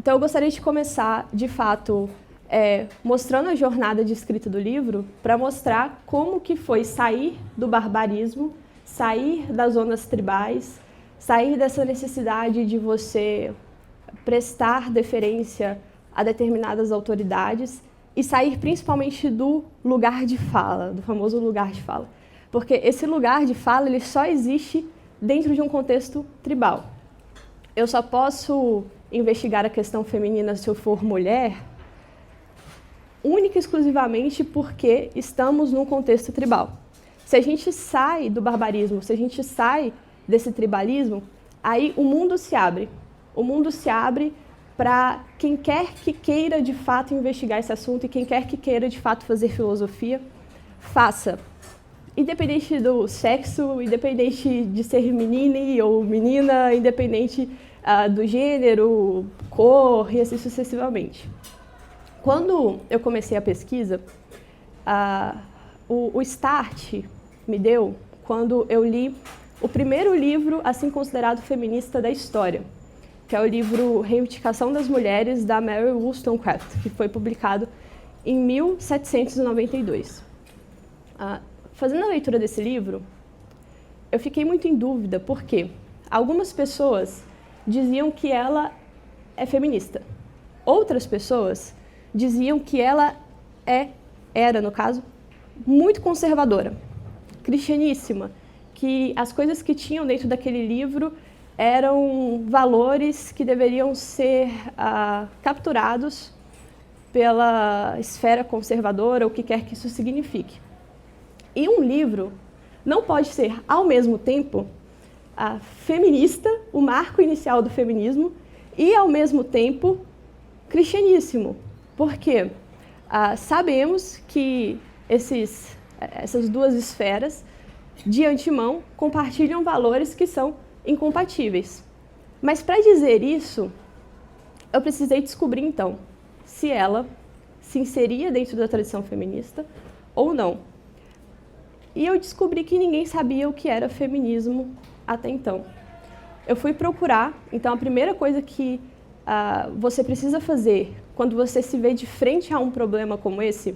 Então, eu gostaria de começar, de fato, mostrando a jornada de escrita do livro, para mostrar como que foi sair do barbarismo, sair das zonas tribais, sair dessa necessidade de você prestar deferência a determinadas autoridades e sair principalmente do lugar de fala, do famoso lugar de fala. Porque esse lugar de fala ele só existe dentro de um contexto tribal. Eu só posso investigar a questão feminina se eu for mulher, única e exclusivamente porque estamos num contexto tribal. Se a gente sai do barbarismo, se a gente sai desse tribalismo, aí o mundo se abre. O mundo se abre para quem quer que queira de fato investigar esse assunto e quem quer que queira de fato fazer filosofia, faça. Independente do sexo, independente de ser menino ou menina, independente do gênero, cor e assim sucessivamente. Quando eu comecei a pesquisa, o start me deu quando eu li o primeiro livro assim considerado feminista da história, que é o livro Reivindicação das Mulheres, da Mary Wollstonecraft, que foi publicado em 1792. Fazendo a leitura desse livro, eu fiquei muito em dúvida, porque algumas pessoas diziam que ela é feminista. Outras pessoas diziam que ela era, no caso, muito conservadora, cristianíssima, que as coisas que tinham dentro daquele livro eram valores que deveriam ser capturados pela esfera conservadora, o que quer que isso signifique. E um livro não pode ser, ao mesmo tempo, feminista, o marco inicial do feminismo, e, ao mesmo tempo, cristianíssimo. Porque sabemos que essas duas esferas, de antemão, compartilham valores que são incompatíveis. Mas, para dizer isso, eu precisei descobrir, então, se ela se inseria dentro da tradição feminista ou não. E eu descobri que ninguém sabia o que era feminismo até então. Eu fui procurar, então a primeira coisa que você precisa fazer quando você se vê de frente a um problema como esse,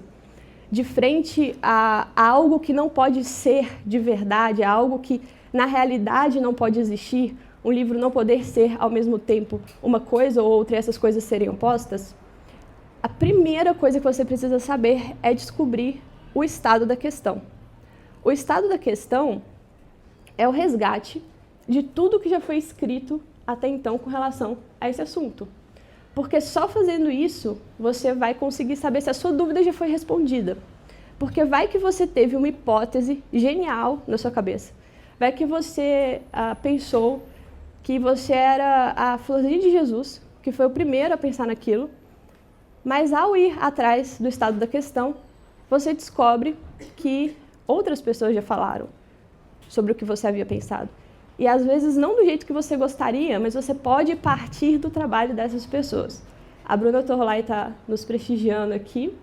de frente a algo que não pode ser de verdade, a algo que na realidade não pode existir, um livro não poder ser ao mesmo tempo uma coisa ou outra e essas coisas serem opostas, a primeira coisa que você precisa saber é descobrir o estado da questão. O estado da questão é o resgate de tudo que já foi escrito até então com relação a esse assunto. Porque só fazendo isso, você vai conseguir saber se a sua dúvida já foi respondida. Porque vai que você teve uma hipótese genial na sua cabeça. Vai que você pensou que você era a florzinha de Jesus, que foi o primeiro a pensar naquilo, mas ao ir atrás do estado da questão, você descobre que outras pessoas já falaram sobre o que você havia pensado. E às vezes não do jeito que você gostaria, mas você pode partir do trabalho dessas pessoas. A Bruna Torlai está nos prestigiando aqui.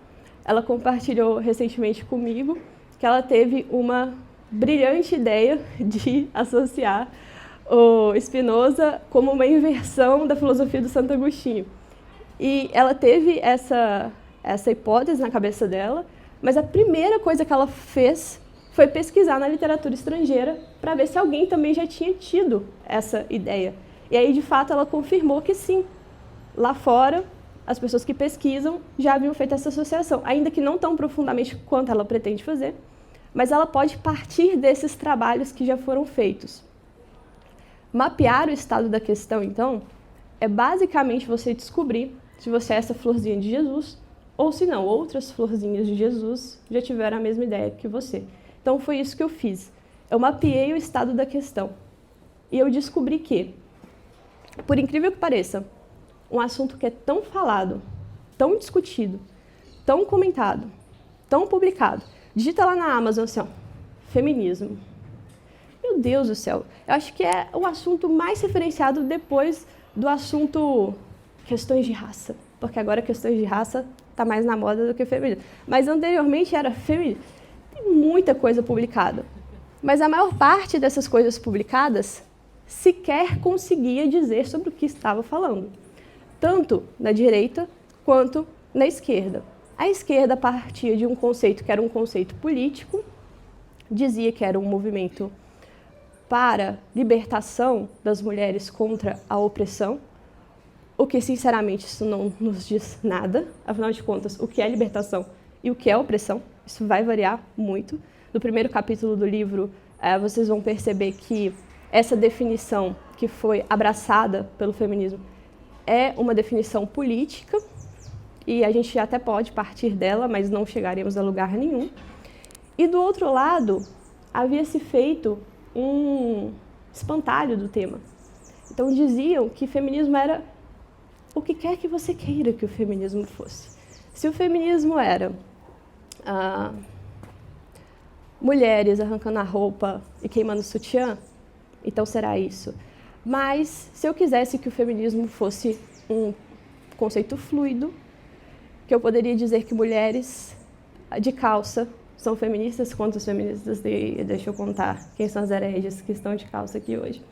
Ela compartilhou recentemente comigo que ela teve uma brilhante ideia de associar o Spinoza como uma inversão da filosofia do Santo Agostinho. E ela teve essa hipótese na cabeça dela, mas a primeira coisa que ela fez foi pesquisar na literatura estrangeira para ver se alguém também já tinha tido essa ideia. E aí, de fato, ela confirmou que sim, lá fora, as pessoas que pesquisam já haviam feito essa associação, ainda que não tão profundamente quanto ela pretende fazer, mas ela pode partir desses trabalhos que já foram feitos. Mapear o estado da questão, então, é basicamente você descobrir se você é essa florzinha de Jesus ou se não, outras florzinhas de Jesus já tiveram a mesma ideia que você. Então, foi isso que eu fiz. Eu mapeei o estado da questão e eu descobri que, por incrível que pareça, um assunto que é tão falado, tão discutido, tão comentado, tão publicado, digita lá na Amazon assim, ó, feminismo. Meu Deus do céu, eu acho que é o assunto mais referenciado depois do assunto questões de raça, porque agora questões de raça está mais na moda do que feminismo. Mas anteriormente era feminismo. Tem muita coisa publicada, mas a maior parte dessas coisas publicadas sequer conseguia dizer sobre o que estava falando. tanto na direita quanto na esquerda. A esquerda partia de um conceito que era um conceito político, dizia que era um movimento para libertação das mulheres contra a opressão, o que, sinceramente, isso não nos diz nada. Afinal de contas, o que é libertação e o que é opressão, isso vai variar muito. No primeiro capítulo do livro, vocês vão perceber que essa definição que foi abraçada pelo feminismo é uma definição política, e a gente até pode partir dela, mas não chegaremos a lugar nenhum. E do outro lado, havia-se feito um espantalho do tema. Então diziam que feminismo era o que quer que você queira que o feminismo fosse. Se o feminismo era mulheres arrancando a roupa e queimando o sutiã, então será isso. Mas se eu quisesse que o feminismo fosse um conceito fluido, que eu poderia dizer que mulheres de calça são feministas, quantas feministas deixa eu contar quem são as hereges que estão de calça aqui hoje.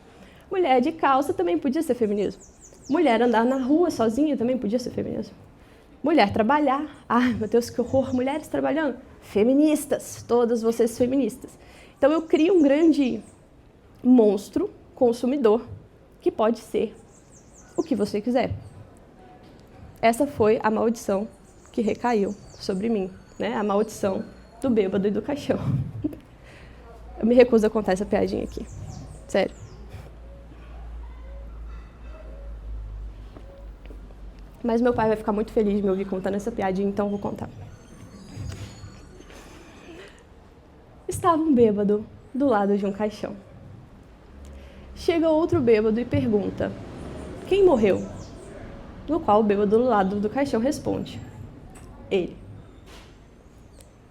Mulher de calça também podia ser feminismo. Mulher andar na rua sozinha também podia ser feminismo. Mulher trabalhar, ai meu Deus, que horror, mulheres trabalhando. Feministas, todas vocês feministas. Então eu crio um grande monstro consumidor que pode ser o que você quiser. Essa foi a maldição que recaiu sobre mim, né? A maldição do bêbado e do caixão. Eu me recuso a contar essa piadinha aqui. Sério. Mas meu pai vai ficar muito feliz de me ouvir contando essa piadinha, então eu vou contar. Estava um bêbado do lado de um caixão. Chega outro bêbado e pergunta: quem morreu? No qual o bêbado do lado do caixão responde: ele.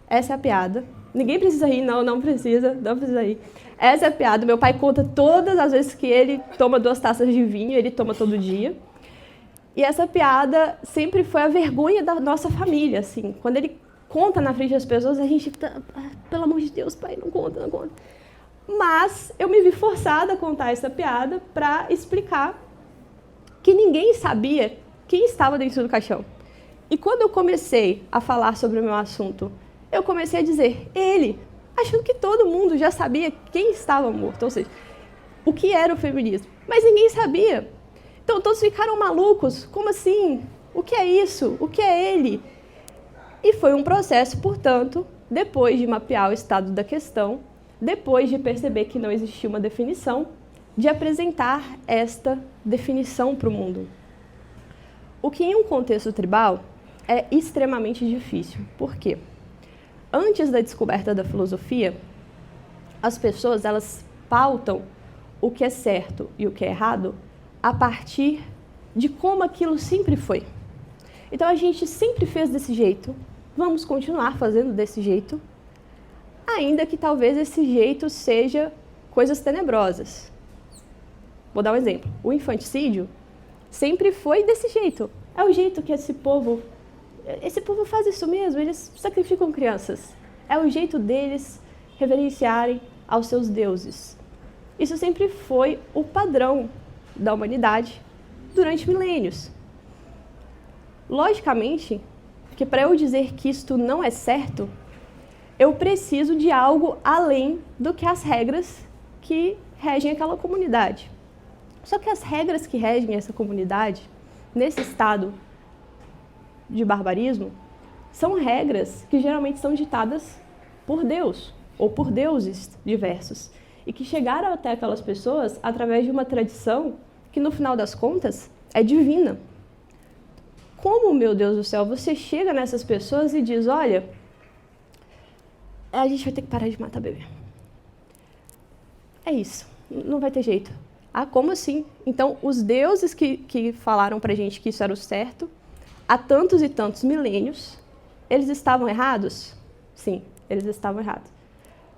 Essa é a piada. Ninguém precisa rir, não precisa rir. Essa é a piada. Meu pai conta todas as vezes que ele toma 2 taças de vinho, ele toma todo dia. E essa piada sempre foi a vergonha da nossa família, assim. Quando ele conta na frente das pessoas, a gente, pelo amor de Deus, pai, não conta. Mas eu me vi forçada a contar essa piada para explicar que ninguém sabia quem estava dentro do caixão. E quando eu comecei a falar sobre o meu assunto, eu comecei a dizer ele, achando que todo mundo já sabia quem estava morto, ou seja, o que era o feminismo. Mas ninguém sabia. Então todos ficaram malucos, como assim? O que é isso? O que é ele? E foi um processo, portanto, depois de mapear o estado da questão, depois de perceber que não existia uma definição, de apresentar esta definição para o mundo. O que em um contexto tribal é extremamente difícil. Por quê? Antes da descoberta da filosofia, as pessoas elas pautam o que é certo e o que é errado a partir de como aquilo sempre foi. Então a gente sempre fez desse jeito, vamos continuar fazendo desse jeito, ainda que talvez esse jeito seja coisas tenebrosas. Vou dar um exemplo. O infanticídio sempre foi desse jeito. É o jeito que esse povo faz isso mesmo, eles sacrificam crianças. É o jeito deles reverenciarem aos seus deuses. Isso sempre foi o padrão da humanidade durante milênios. Logicamente, que para eu dizer que isto não é certo, eu preciso de algo além do que as regras que regem aquela comunidade. Só que as regras que regem essa comunidade, nesse estado de barbarismo, são regras que geralmente são ditadas por Deus, ou por deuses diversos, e que chegaram até aquelas pessoas através de uma tradição que, no final das contas, é divina. Como, meu Deus do céu, você chega nessas pessoas e diz, olha, a gente vai ter que parar de matar bebê. É isso, não vai ter jeito. Ah, como assim? Então, os deuses que falaram pra gente que isso era o certo, há tantos e tantos milênios, eles estavam errados? Sim, eles estavam errados.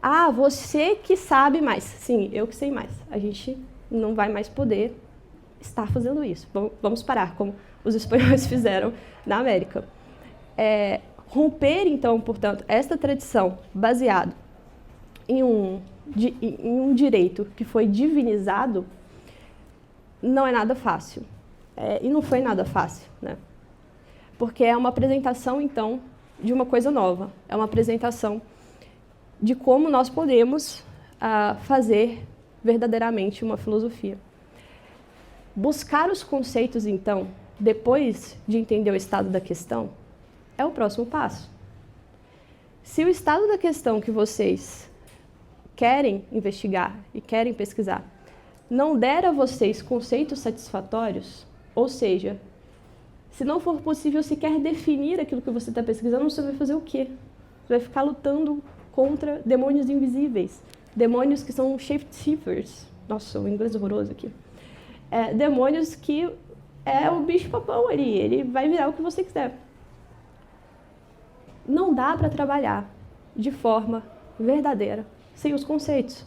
Ah, você que sabe mais. Sim, eu que sei mais. A gente não vai mais poder estar fazendo isso. Vamos parar, como os espanhóis fizeram na América. Romper, então, portanto, esta tradição baseada em um direito que foi divinizado não é nada fácil. E não foi nada fácil, né? Porque é uma apresentação, então, de uma coisa nova. É uma apresentação de como nós podemos fazer verdadeiramente uma filosofia. Buscar os conceitos, então, depois de entender o estado da questão, é o próximo passo. Se o estado da questão que vocês querem investigar e querem pesquisar não der a vocês conceitos satisfatórios, ou seja, se não for possível sequer definir aquilo que você está pesquisando, você vai fazer o quê? Você vai ficar lutando contra demônios invisíveis, demônios que são shapeshifters. Nossa, o inglês é horroroso aqui. Demônios que é o bicho-papão ali, ele vai virar o que você quiser. Não dá para trabalhar de forma verdadeira sem os conceitos.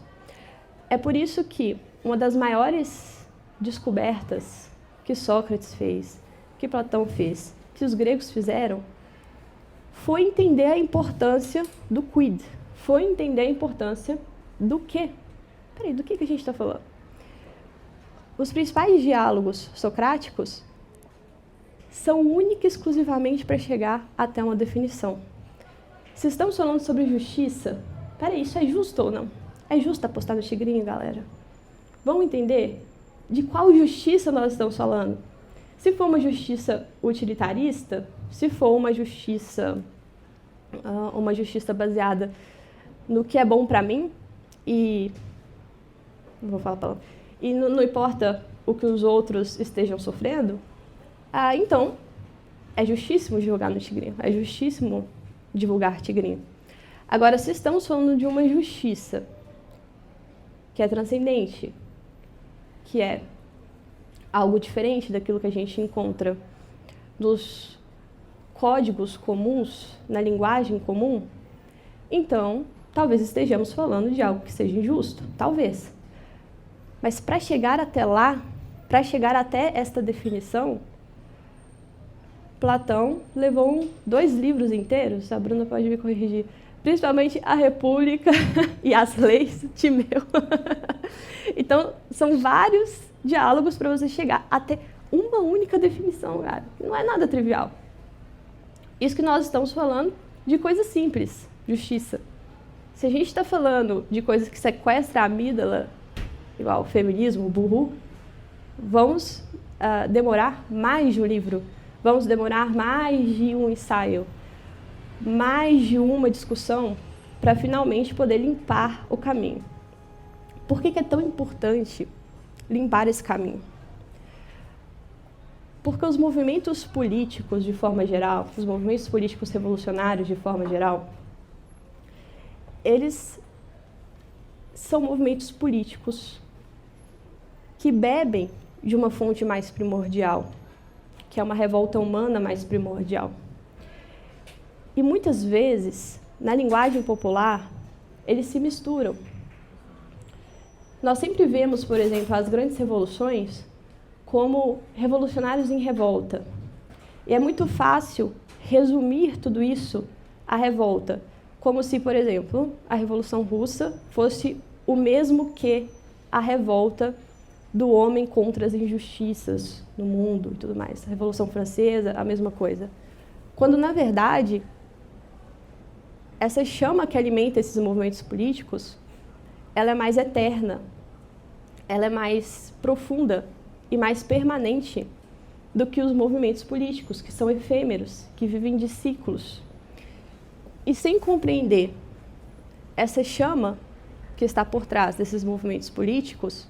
É por isso que uma das maiores descobertas que Sócrates fez, que Platão fez, que os gregos fizeram, foi entender a importância do quid, foi entender a importância do quê. Peraí, do que a gente está falando? Os principais diálogos socráticos são única e exclusivamente para chegar até uma definição. Se estamos falando sobre justiça, peraí, isso é justo ou não? É justo apostar no tigrinho, galera? Vamos entender de qual justiça nós estamos falando? Se for uma justiça utilitarista, se for uma justiça baseada no que é bom para mim, e não vou falar a palavra, e não importa o que os outros estejam sofrendo, então é justíssimo divulgar no tigrinho, é justíssimo divulgar tigrinho. Agora, se estamos falando de uma justiça que é transcendente, que é algo diferente daquilo que a gente encontra nos códigos comuns, na linguagem comum, então talvez estejamos falando de algo que seja injusto, talvez. Mas para chegar até lá, para chegar até esta definição, Platão levou 2 livros inteiros, a Bruna pode me corrigir, principalmente a República e as Leis, Timeu. Então, são vários diálogos para você chegar até uma única definição, cara. Não é nada trivial. Isso que nós estamos falando de coisas simples, justiça. Se a gente está falando de coisas que sequestram a amígdala, igual o feminismo, o burro, vamos demorar mais de um livro, vamos demorar mais de um ensaio, mais de uma discussão para finalmente poder limpar o caminho. Por que é tão importante limpar esse caminho? Porque os movimentos políticos, de forma geral, os movimentos políticos revolucionários, de forma geral, eles são movimentos políticos que bebem de uma fonte mais primordial, que é uma revolta humana mais primordial. E muitas vezes, na linguagem popular, eles se misturam. Nós sempre vemos, por exemplo, as grandes revoluções como revolucionários em revolta. E é muito fácil resumir tudo isso à revolta, como se, por exemplo, a Revolução Russa fosse o mesmo que a revolta do homem contra as injustiças no mundo e tudo mais. A Revolução Francesa, a mesma coisa. Quando, na verdade, essa chama que alimenta esses movimentos políticos, ela é mais eterna, ela é mais profunda e mais permanente do que os movimentos políticos, que são efêmeros, que vivem de ciclos. E sem compreender essa chama que está por trás desses movimentos políticos,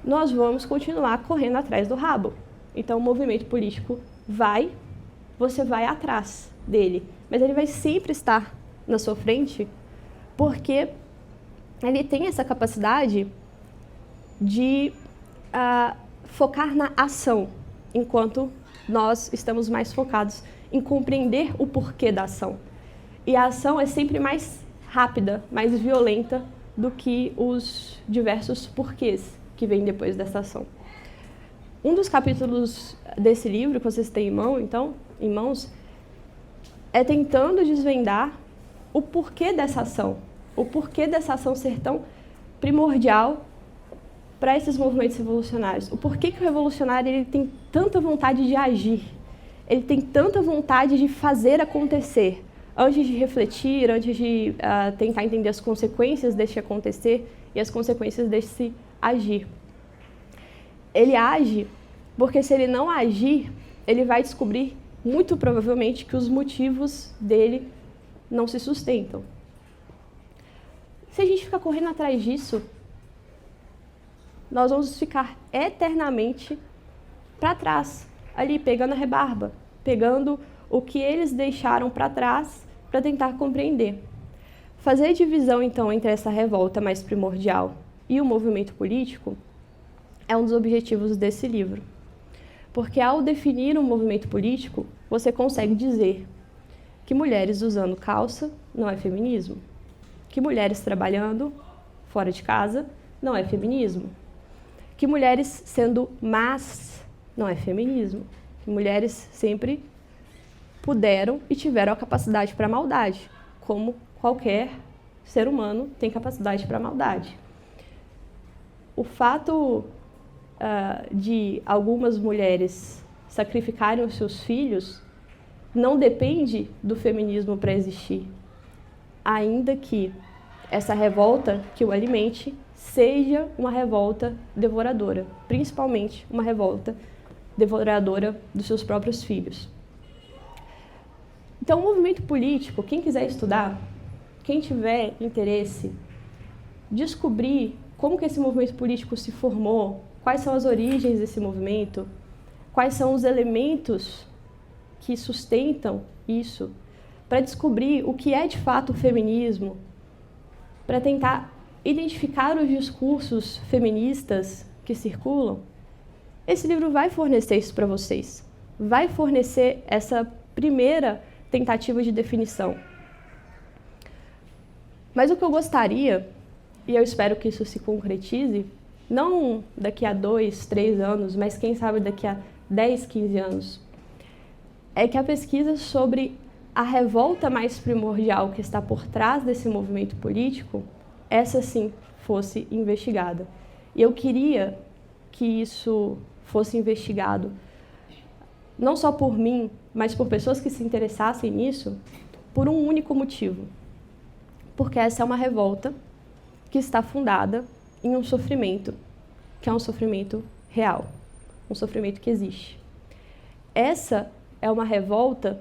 nós vamos continuar correndo atrás do rabo. Então, o movimento político você vai atrás dele, mas ele vai sempre estar na sua frente, porque ele tem essa capacidade de focar na ação, enquanto nós estamos mais focados em compreender o porquê da ação. E a ação é sempre mais rápida, mais violenta do que os diversos porquês que vêm depois dessa ação. Um dos capítulos desse livro que vocês têm em mãos, é tentando desvendar o porquê dessa ação ser tão primordial para esses movimentos revolucionários. O porquê que o revolucionário ele tem tanta vontade de agir, ele tem tanta vontade de fazer acontecer, antes de refletir, antes de tentar entender as consequências deste acontecer e as consequências desse agir. Ele age porque, se ele não agir, ele vai descobrir, muito provavelmente, que os motivos dele não se sustentam. Se a gente ficar correndo atrás disso, nós vamos ficar eternamente para trás, ali, pegando a rebarba, pegando o que eles deixaram para trás para tentar compreender. Fazer divisão, então, entre essa revolta mais primordial e o movimento político é um dos objetivos desse livro. Porque, ao definir um movimento político, você consegue dizer que mulheres usando calça não é feminismo, que mulheres trabalhando fora de casa não é feminismo, que mulheres sendo más não é feminismo, que mulheres sempre puderam e tiveram a capacidade para a maldade, como qualquer ser humano tem capacidade para a maldade. O fato de algumas mulheres sacrificarem os seus filhos não depende do feminismo para existir, ainda que essa revolta que o alimente seja uma revolta devoradora, principalmente uma revolta devoradora dos seus próprios filhos. Então, o movimento político, quem quiser estudar, quem tiver interesse, descobrir como que esse movimento político se formou, quais são as origens desse movimento, quais são os elementos que sustentam isso, para descobrir o que é de fato o feminismo, para tentar identificar os discursos feministas que circulam, esse livro vai fornecer isso para vocês. Vai fornecer essa primeira tentativa de definição. Mas o que eu gostaria, e eu espero que isso se concretize, não daqui a 2, 3 anos, mas quem sabe daqui a 10, 15 anos, é que a pesquisa sobre a revolta mais primordial que está por trás desse movimento político, essa sim fosse investigada. E eu queria que isso fosse investigado não só por mim, mas por pessoas que se interessassem nisso, por um único motivo. Porque essa é uma revolta que está fundada em um sofrimento, que é um sofrimento real, um sofrimento que existe. Essa é uma revolta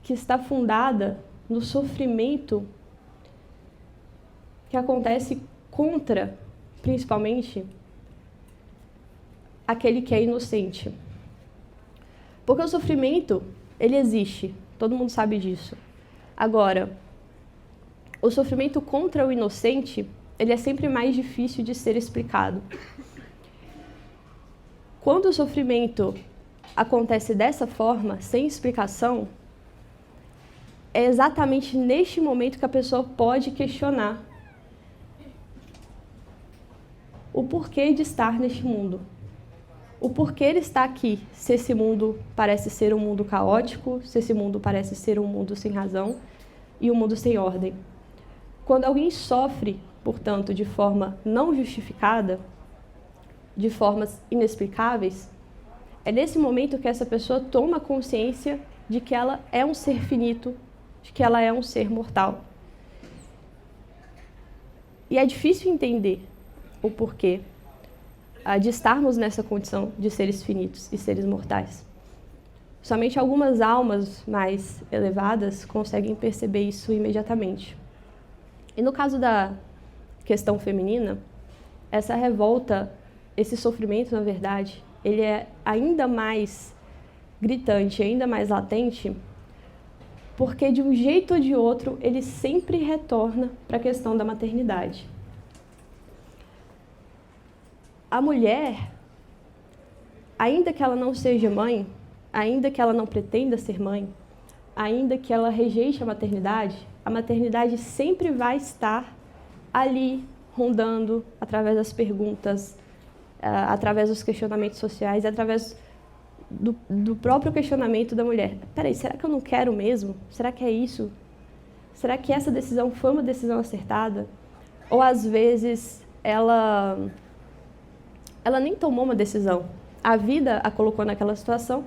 que está fundada no sofrimento que acontece contra, principalmente, aquele que é inocente. Porque o sofrimento, ele existe, todo mundo sabe disso. Agora, o sofrimento contra o inocente, ele é sempre mais difícil de ser explicado. Quando o sofrimento acontece dessa forma, sem explicação, é exatamente neste momento que a pessoa pode questionar o porquê de estar neste mundo. O porquê ele está aqui, se esse mundo parece ser um mundo caótico, se esse mundo parece ser um mundo sem razão e um mundo sem ordem. Quando alguém sofre, portanto, de forma não justificada, de formas inexplicáveis, é nesse momento que essa pessoa toma consciência de que ela é um ser finito, de que ela é um ser mortal. E é difícil entender o porquê de estarmos nessa condição de seres finitos e seres mortais. Somente algumas almas mais elevadas conseguem perceber isso imediatamente. E no caso da questão feminina, essa revolta, esse sofrimento, na verdade, ele é ainda mais gritante, ainda mais latente, porque de um jeito ou de outro, ele sempre retorna para a questão da maternidade. A mulher, ainda que ela não seja mãe, ainda que ela não pretenda ser mãe, ainda que ela rejeite a maternidade sempre vai estar ali, rondando, através das perguntas, através dos questionamentos sociais, através do próprio questionamento da mulher. Peraí, será que eu não quero mesmo? Será que é isso? Será que essa decisão foi uma decisão acertada? Ou, às vezes, ela ela nem tomou uma decisão. A vida a colocou naquela situação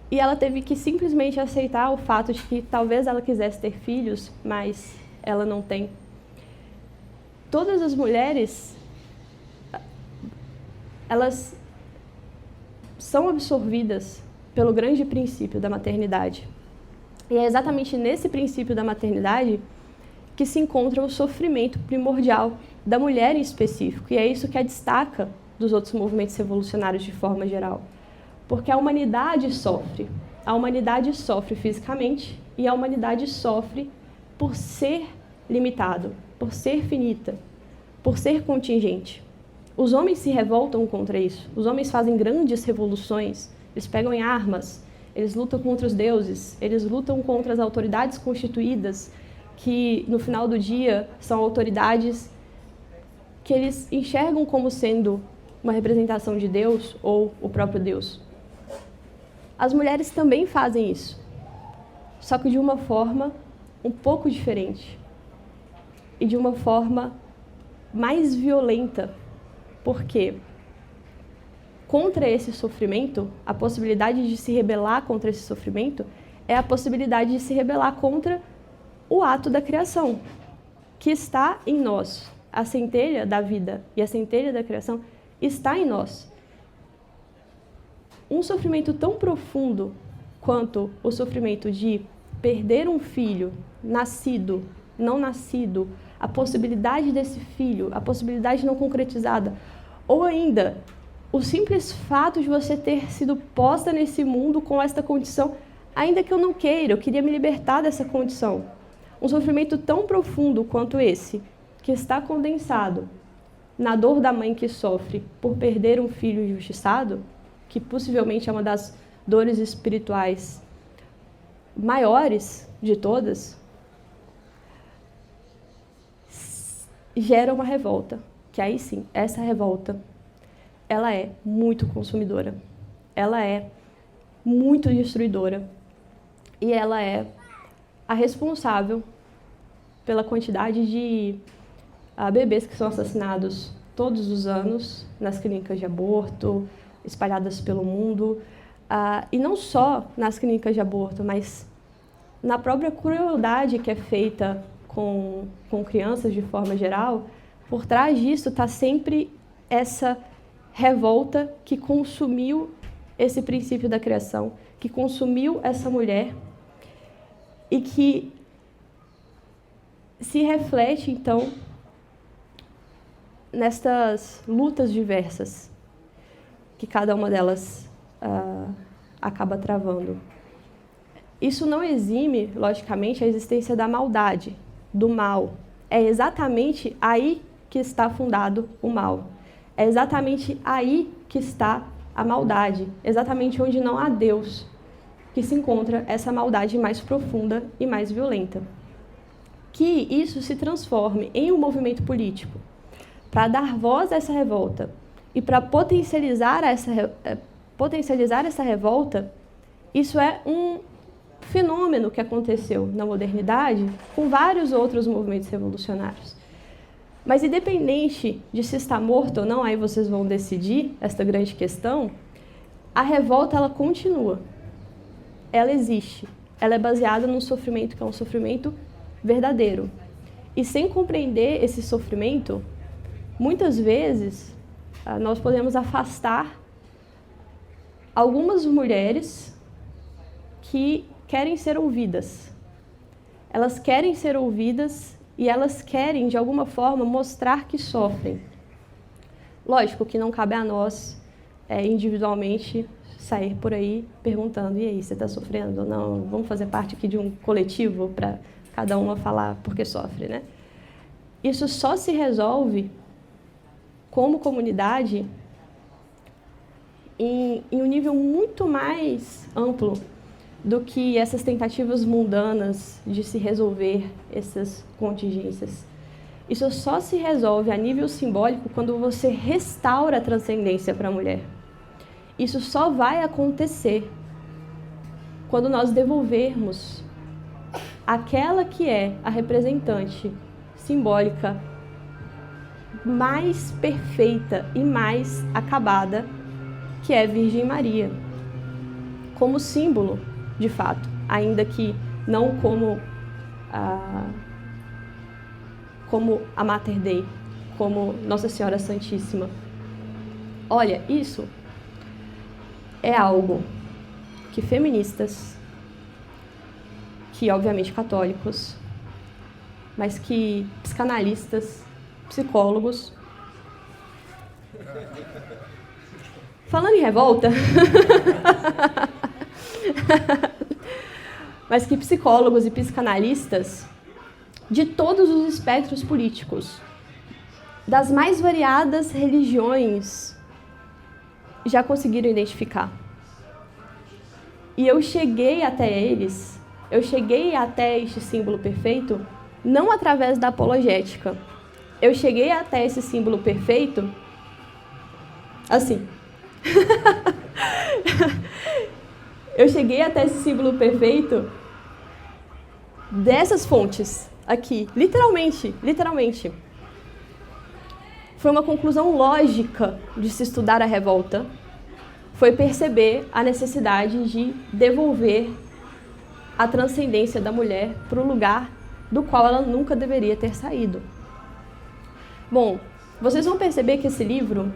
e ela teve que simplesmente aceitar o fato de que talvez ela quisesse ter filhos, mas ela não tem. Todas as mulheres, elas são absorvidas pelo grande princípio da maternidade. E é exatamente nesse princípio da maternidade que se encontra o sofrimento primordial da mulher em específico. E é isso que a destaca dos outros movimentos revolucionários de forma geral. Porque a humanidade sofre. A humanidade sofre fisicamente e a humanidade sofre por ser limitado, por ser finita, por ser contingente. Os homens se revoltam contra isso. Os homens fazem grandes revoluções. Eles pegam em armas, eles lutam contra os deuses, eles lutam contra as autoridades constituídas, que no final do dia são autoridades que eles enxergam como sendo uma representação de Deus ou o próprio Deus. As mulheres também fazem isso, só que de uma forma um pouco diferente e de uma forma mais violenta, porque contra esse sofrimento, a possibilidade de se rebelar contra esse sofrimento é a possibilidade de se rebelar contra o ato da criação, que está em nós. A centelha da vida e a centelha da criação está em nós. Um sofrimento tão profundo quanto o sofrimento de perder um filho, nascido, não nascido, a possibilidade desse filho, a possibilidade não concretizada, ou ainda o simples fato de você ter sido posta nesse mundo com esta condição, ainda que eu não queira, eu queria me libertar dessa condição. Um sofrimento tão profundo quanto esse, que está condensado na dor da mãe que sofre por perder um filho injustiçado, que possivelmente é uma das dores espirituais maiores de todas, gera uma revolta, que aí sim, essa revolta, ela é muito consumidora, ela é muito destruidora e ela é a responsável pela quantidade de bebês que são assassinados todos os anos nas clínicas de aborto, espalhadas pelo mundo, e não só nas clínicas de aborto, mas na própria crueldade que é feita com crianças de forma geral. Por trás disso está sempre essa revolta que consumiu esse princípio da criação, que consumiu essa mulher e que se reflete, então, nestas lutas diversas que cada uma delas acaba travando. Isso não exime, logicamente, a existência da maldade, do mal. É exatamente aí que está fundado o mal. É exatamente aí que está a maldade, exatamente onde não há Deus, que se encontra essa maldade mais profunda e mais violenta. Que isso se transforme em um movimento político, para dar voz a essa revolta e para potencializar essa revolta, isso é um fenômeno que aconteceu na modernidade com vários outros movimentos revolucionários. Mas independente de se está morto ou não, aí vocês vão decidir esta grande questão, a revolta ela continua, ela existe, ela é baseada num sofrimento que é um sofrimento verdadeiro. E sem compreender esse sofrimento, muitas vezes nós podemos afastar algumas mulheres que querem ser ouvidas. Elas querem ser ouvidas e elas querem, de alguma forma, mostrar que sofrem. Lógico que não cabe a nós, individualmente, sair por aí perguntando: e aí, você está sofrendo ou não? Vamos fazer parte aqui de um coletivo para cada uma falar porque sofre, né? Isso só se resolve como comunidade em um nível muito mais amplo do que essas tentativas mundanas de se resolver essas contingências. Isso só se resolve a nível simbólico quando você restaura a transcendência para a mulher. Isso só vai acontecer quando nós devolvermos aquela que é a representante simbólica mais perfeita e mais acabada, que é Virgem Maria, como símbolo, de fato, ainda que não como a Mater Dei, como Nossa Senhora Santíssima. Olha, isso é algo que feministas, que obviamente católicos, mas que psicanalistas, psicólogos... Falando em revolta... mas que psicólogos e psicanalistas de todos os espectros políticos, das mais variadas religiões, já conseguiram identificar. E eu cheguei até eles, eu cheguei até este símbolo perfeito, não através da apologética. Eu cheguei até esse símbolo perfeito assim. Eu cheguei até esse símbolo perfeito dessas fontes aqui, literalmente. Foi uma conclusão lógica de se estudar a revolta, foi perceber a necessidade de devolver a transcendência da mulher para o lugar do qual ela nunca deveria ter saído. Bom, vocês vão perceber que esse livro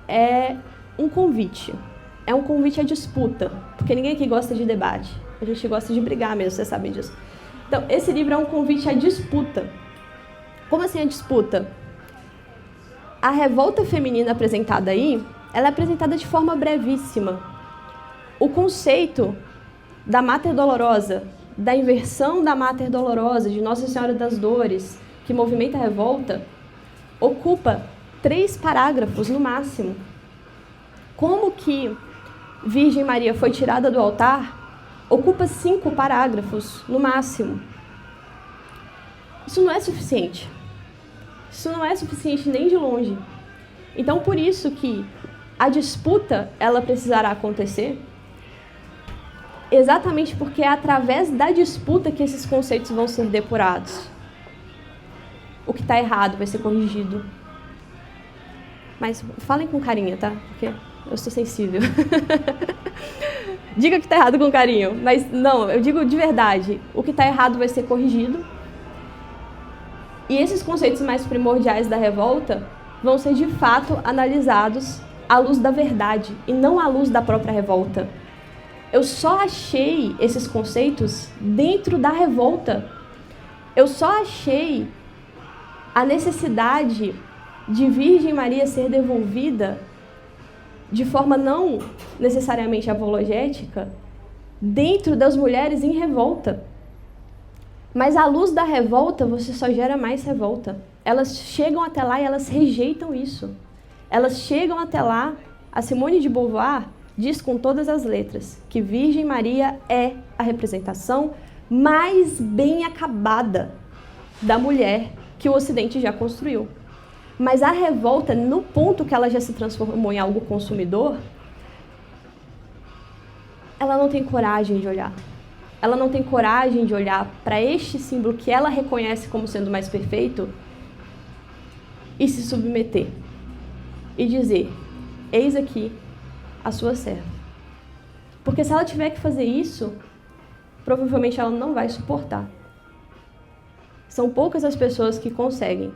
é um convite à disputa, porque ninguém aqui gosta de debate, a gente gosta de brigar mesmo, vocês sabem disso. Então, esse livro é um convite à disputa. Como assim a disputa? A revolta feminina apresentada aí, ela é apresentada de forma brevíssima. O conceito da Mater Dolorosa, da inversão da Mater Dolorosa, de Nossa Senhora das Dores, que movimenta a revolta, ocupa 3 parágrafos no máximo. Como que Virgem Maria foi tirada do altar, ocupa 5 parágrafos no máximo. Isso não é suficiente. Isso não é suficiente nem de longe. Então, por isso que a disputa, ela precisará acontecer, exatamente porque é através da disputa que esses conceitos vão ser depurados. O que está errado vai ser corrigido. Mas falem com carinho, tá? Porque eu sou sensível. Diga que está errado com carinho, mas não, eu digo de verdade. O que está errado vai ser corrigido. E esses conceitos mais primordiais da revolta vão ser, de fato, analisados à luz da verdade e não à luz da própria revolta. Eu só achei esses conceitos dentro da revolta. Eu só achei a necessidade de Virgem Maria ser devolvida de forma não necessariamente apologética dentro das mulheres em revolta. Mas à luz da revolta, você só gera mais revolta. Elas chegam até lá e elas rejeitam isso. Elas chegam até lá, a Simone de Beauvoir diz com todas as letras que Virgem Maria é a representação mais bem acabada da mulher que o Ocidente já construiu. Mas a revolta, no ponto que ela já se transformou em algo consumidor, ela não tem coragem de olhar. Ela não tem coragem de olhar para este símbolo que ela reconhece como sendo mais perfeito e se submeter. E dizer, eis aqui a sua serva. Porque se ela tiver que fazer isso, provavelmente ela não vai suportar. São poucas as pessoas que conseguem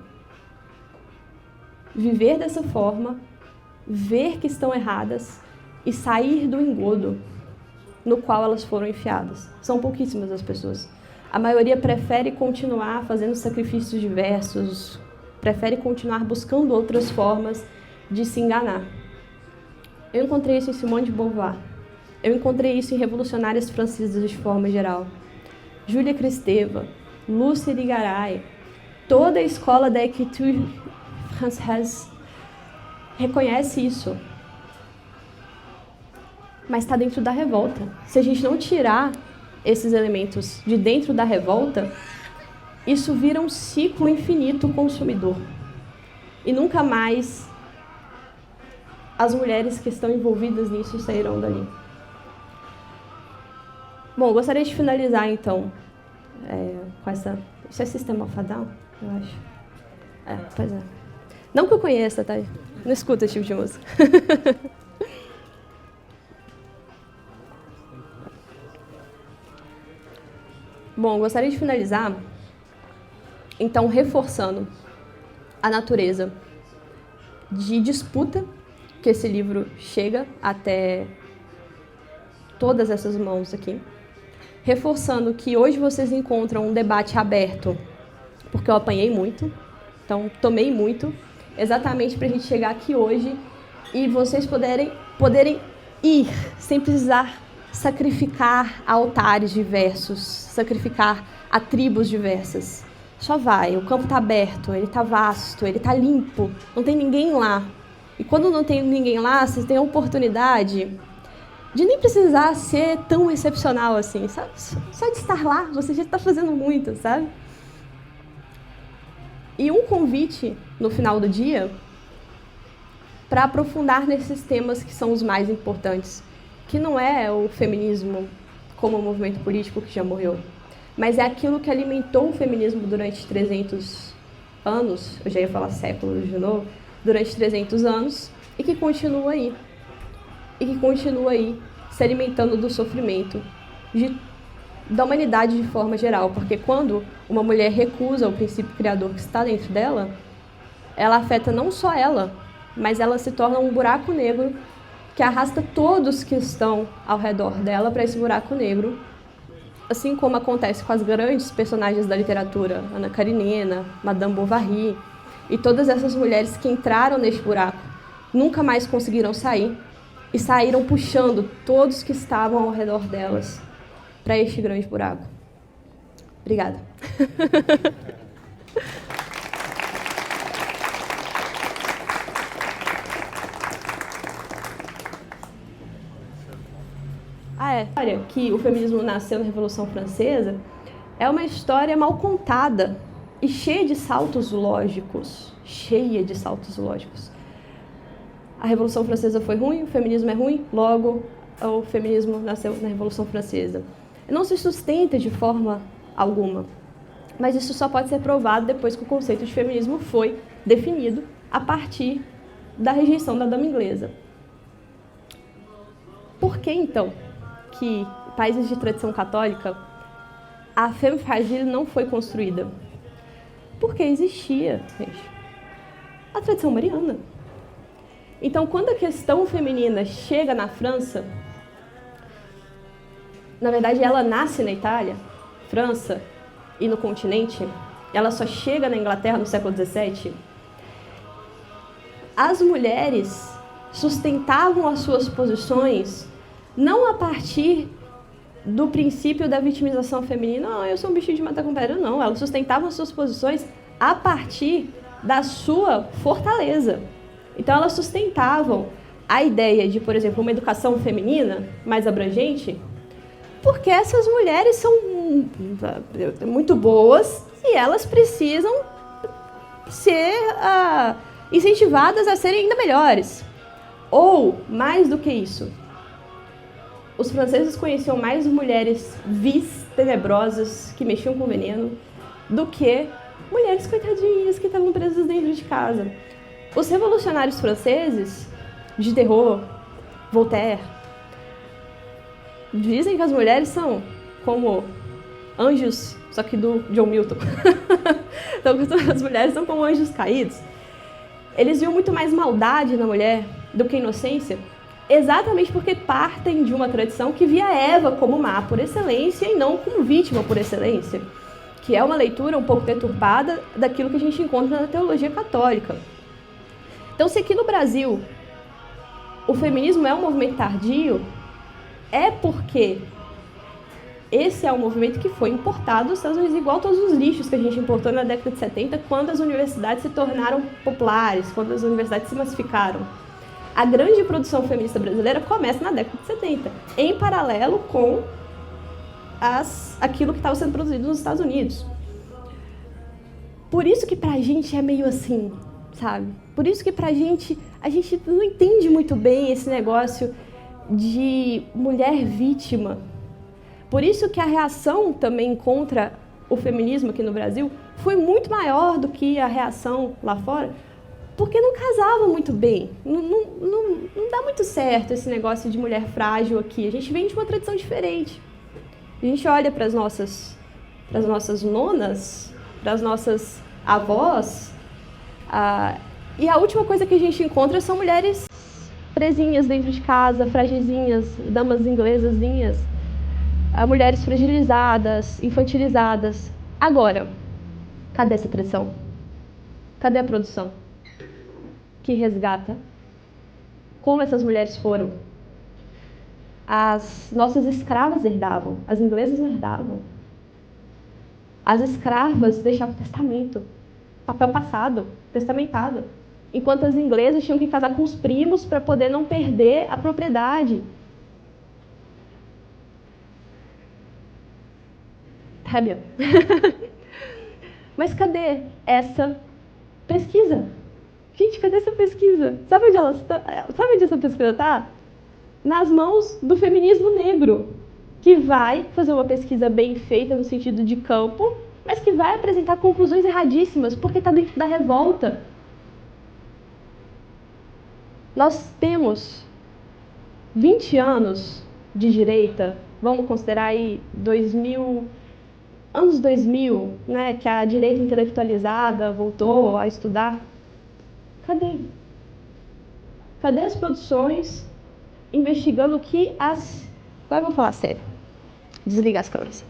viver dessa forma, ver que estão erradas e sair do engodo no qual elas foram enfiadas. São pouquíssimas as pessoas. A maioria prefere continuar fazendo sacrifícios diversos, prefere continuar buscando outras formas de se enganar. Eu encontrei isso em Simone de Beauvoir. Eu encontrei isso em revolucionárias francesas de forma geral. Júlia Kristeva, Lúcia Irigaray, toda a escola da écriture française reconhece isso. Mas está dentro da revolta. Se a gente não tirar esses elementos de dentro da revolta, isso vira um ciclo infinito consumidor. E nunca mais as mulheres que estão envolvidas nisso sairão dali. Bom, gostaria de finalizar, então, com essa... Isso é System of a Down, eu acho. Pois é. Não que eu conheça, tá? Não escuta esse tipo de música. Bom, gostaria de finalizar, então, reforçando a natureza de disputa que esse livro chega até todas essas mãos aqui, reforçando que hoje vocês encontram um debate aberto, porque eu apanhei muito, então tomei muito, exatamente para a gente chegar aqui hoje e vocês poderem ir sem precisar sacrificar altares diversos, sacrificar a tribos diversas. Só vai, o campo está aberto, ele está vasto, ele está limpo, não tem ninguém lá. E quando não tem ninguém lá, vocês têm a oportunidade de nem precisar ser tão excepcional assim, sabe? Só de estar lá, você já está fazendo muito, sabe? E um convite no final do dia para aprofundar nesses temas que são os mais importantes, que não é o feminismo como movimento político que já morreu, mas é aquilo que alimentou o feminismo durante 300 anos, eu já ia falar séculos de novo, durante 300 anos, e que continua aí. E que continua aí se alimentando do sofrimento da humanidade de forma geral. Porque quando uma mulher recusa o princípio criador que está dentro dela, ela afeta não só ela, mas ela se torna um buraco negro que arrasta todos que estão ao redor dela para esse buraco negro, assim como acontece com as grandes personagens da literatura, Ana Karenina, Madame Bovary, e todas essas mulheres que entraram neste buraco, nunca mais conseguiram sair, e saíram puxando todos que estavam ao redor delas para este grande buraco. Obrigada. A história que o feminismo nasceu na Revolução Francesa é uma história mal contada e cheia de saltos lógicos. Cheia de saltos lógicos. A Revolução Francesa foi ruim, o feminismo é ruim, logo o feminismo nasceu na Revolução Francesa. Não se sustenta de forma alguma, mas isso só pode ser provado depois que o conceito de feminismo foi definido a partir da rejeição da dama inglesa. Por que, então, que países de tradição católica a femme fatale não foi construída? Porque existia, gente, a tradição mariana. Então, quando a questão feminina chega na França, na verdade, ela nasce na Itália, França e no continente, ela só chega na Inglaterra no século XVII, as mulheres sustentavam as suas posições não a partir do princípio da vitimização feminina, não, eu sou um bichinho de matar com pedra, não. Elas sustentavam as suas posições a partir da sua fortaleza. Então, elas sustentavam a ideia de, por exemplo, uma educação feminina mais abrangente, porque essas mulheres são muito boas e elas precisam ser incentivadas a serem ainda melhores. Ou, mais do que isso, os franceses conheciam mais mulheres vis, tenebrosas, que mexiam com veneno, do que mulheres coitadinhas que estavam presas dentro de casa. Os revolucionários franceses, Diderot, Voltaire, dizem que as mulheres são como anjos, só que do John Milton. Então, as mulheres são como anjos caídos. Eles viam muito mais maldade na mulher do que inocência, exatamente porque partem de uma tradição que via Eva como má por excelência e não como vítima por excelência, que é uma leitura um pouco deturpada daquilo que a gente encontra na teologia católica. Então, se aqui no Brasil o feminismo é um movimento tardio, é porque esse é um movimento que foi importado dos Estados Unidos, igual todos os lixos que a gente importou na década de 70, quando as universidades se tornaram populares, quando as universidades se massificaram. A grande produção feminista brasileira começa na década de 70, em paralelo com aquilo que estava sendo produzido nos Estados Unidos. Por isso que pra gente é meio assim, sabe? Por isso que pra gente, a gente não entende muito bem esse negócio de mulher vítima. Por isso que a reação também contra o feminismo aqui no Brasil foi muito maior do que a reação lá fora, Porque não casava muito bem. Não dá muito certo esse negócio de mulher frágil aqui. A gente vem de uma tradição diferente. A gente olha para as nossas nonas, para as nossas avós, e a última coisa que a gente encontra são mulheres presinhas dentro de casa, fragizinhas, damas inglesazinhas, mulheres fragilizadas, infantilizadas. Agora, cadê essa tradição? Cadê a produção que resgata como essas mulheres foram? As nossas escravas herdavam, as inglesas herdavam. As escravas deixavam testamento, papel passado, testamentado. Enquanto as inglesas tinham que casar com os primos para poder não perder a propriedade. Sabe? Mas cadê essa pesquisa? Gente, cadê essa pesquisa? Sabe onde essa pesquisa está? Nas mãos do feminismo negro, que vai fazer uma pesquisa bem feita no sentido de campo, mas que vai apresentar conclusões erradíssimas, porque está dentro da revolta. Nós temos 20 anos de direita, vamos considerar aí anos 2000, né, que a direita intelectualizada voltou a estudar. Cadê? Cadê as produções investigando o que Agora eu vou falar sério. Desligar as câmeras.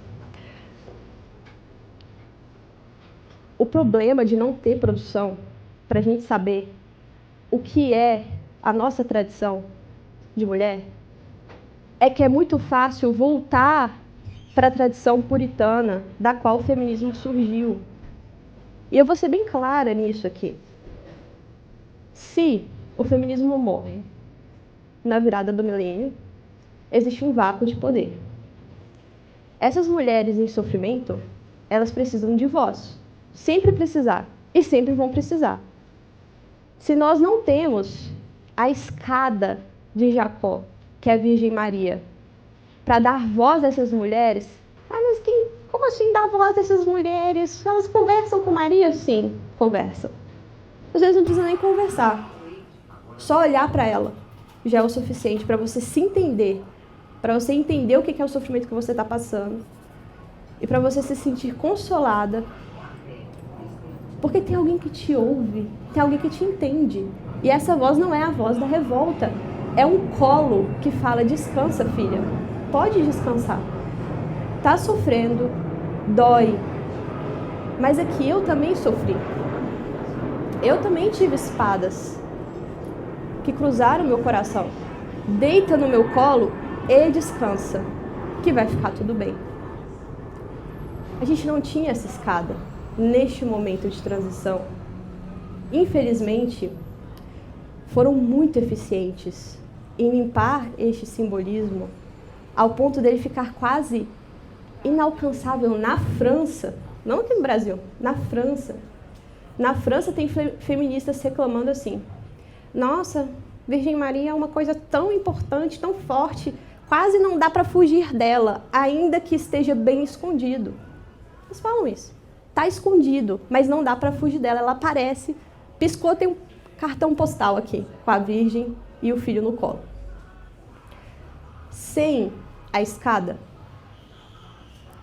O problema de não ter produção, para a gente saber o que é a nossa tradição de mulher, é que é muito fácil voltar para a tradição puritana da qual o feminismo surgiu. E eu vou ser bem clara nisso aqui. Se o feminismo morre na virada do milênio, existe um vácuo de poder. Essas mulheres em sofrimento, elas precisam de voz. Sempre precisar. E sempre vão precisar. Se nós não temos a escada de Jacó, que é a Virgem Maria, para dar voz a essas mulheres, mas como assim dar voz a essas mulheres? Elas conversam com Maria? Sim, conversam. Às vezes não precisa nem conversar. Só olhar para ela já é o suficiente para você se entender, para você entender o que é o sofrimento que você está passando e para você se sentir consolada, porque tem alguém que te ouve, tem alguém que te entende. E essa voz não é a voz da revolta, é um colo que fala: descansa, filha, pode descansar. Tá sofrendo, dói, mas aqui eu também sofri. Eu também tive espadas que cruzaram meu coração. Deita no meu colo e descansa, que vai ficar tudo bem. A gente não tinha essa escada neste momento de transição. Infelizmente, foram muito eficientes em limpar este simbolismo ao ponto dele ficar quase inalcançável na França, não aqui no Brasil, na França. Na França tem feministas reclamando assim: nossa, Virgem Maria é uma coisa tão importante, tão forte, quase não dá para fugir dela, ainda que esteja bem escondido. Eles falam isso. Está escondido, mas não dá para fugir dela. Ela aparece, piscou, tem um cartão postal aqui, com a Virgem e o filho no colo. Sem a escada,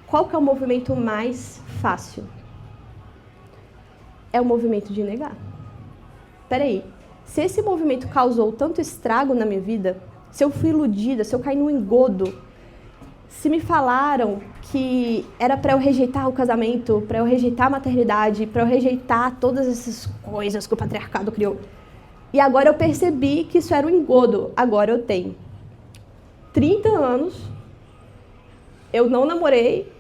qual que é o movimento mais fácil? É o movimento de negar. Peraí, se esse movimento causou tanto estrago na minha vida, se eu fui iludida, se eu caí no engodo, se me falaram que era para eu rejeitar o casamento, para eu rejeitar a maternidade, para eu rejeitar todas essas coisas que o patriarcado criou, e agora eu percebi que isso era um engodo, agora eu tenho 30 anos, eu não namorei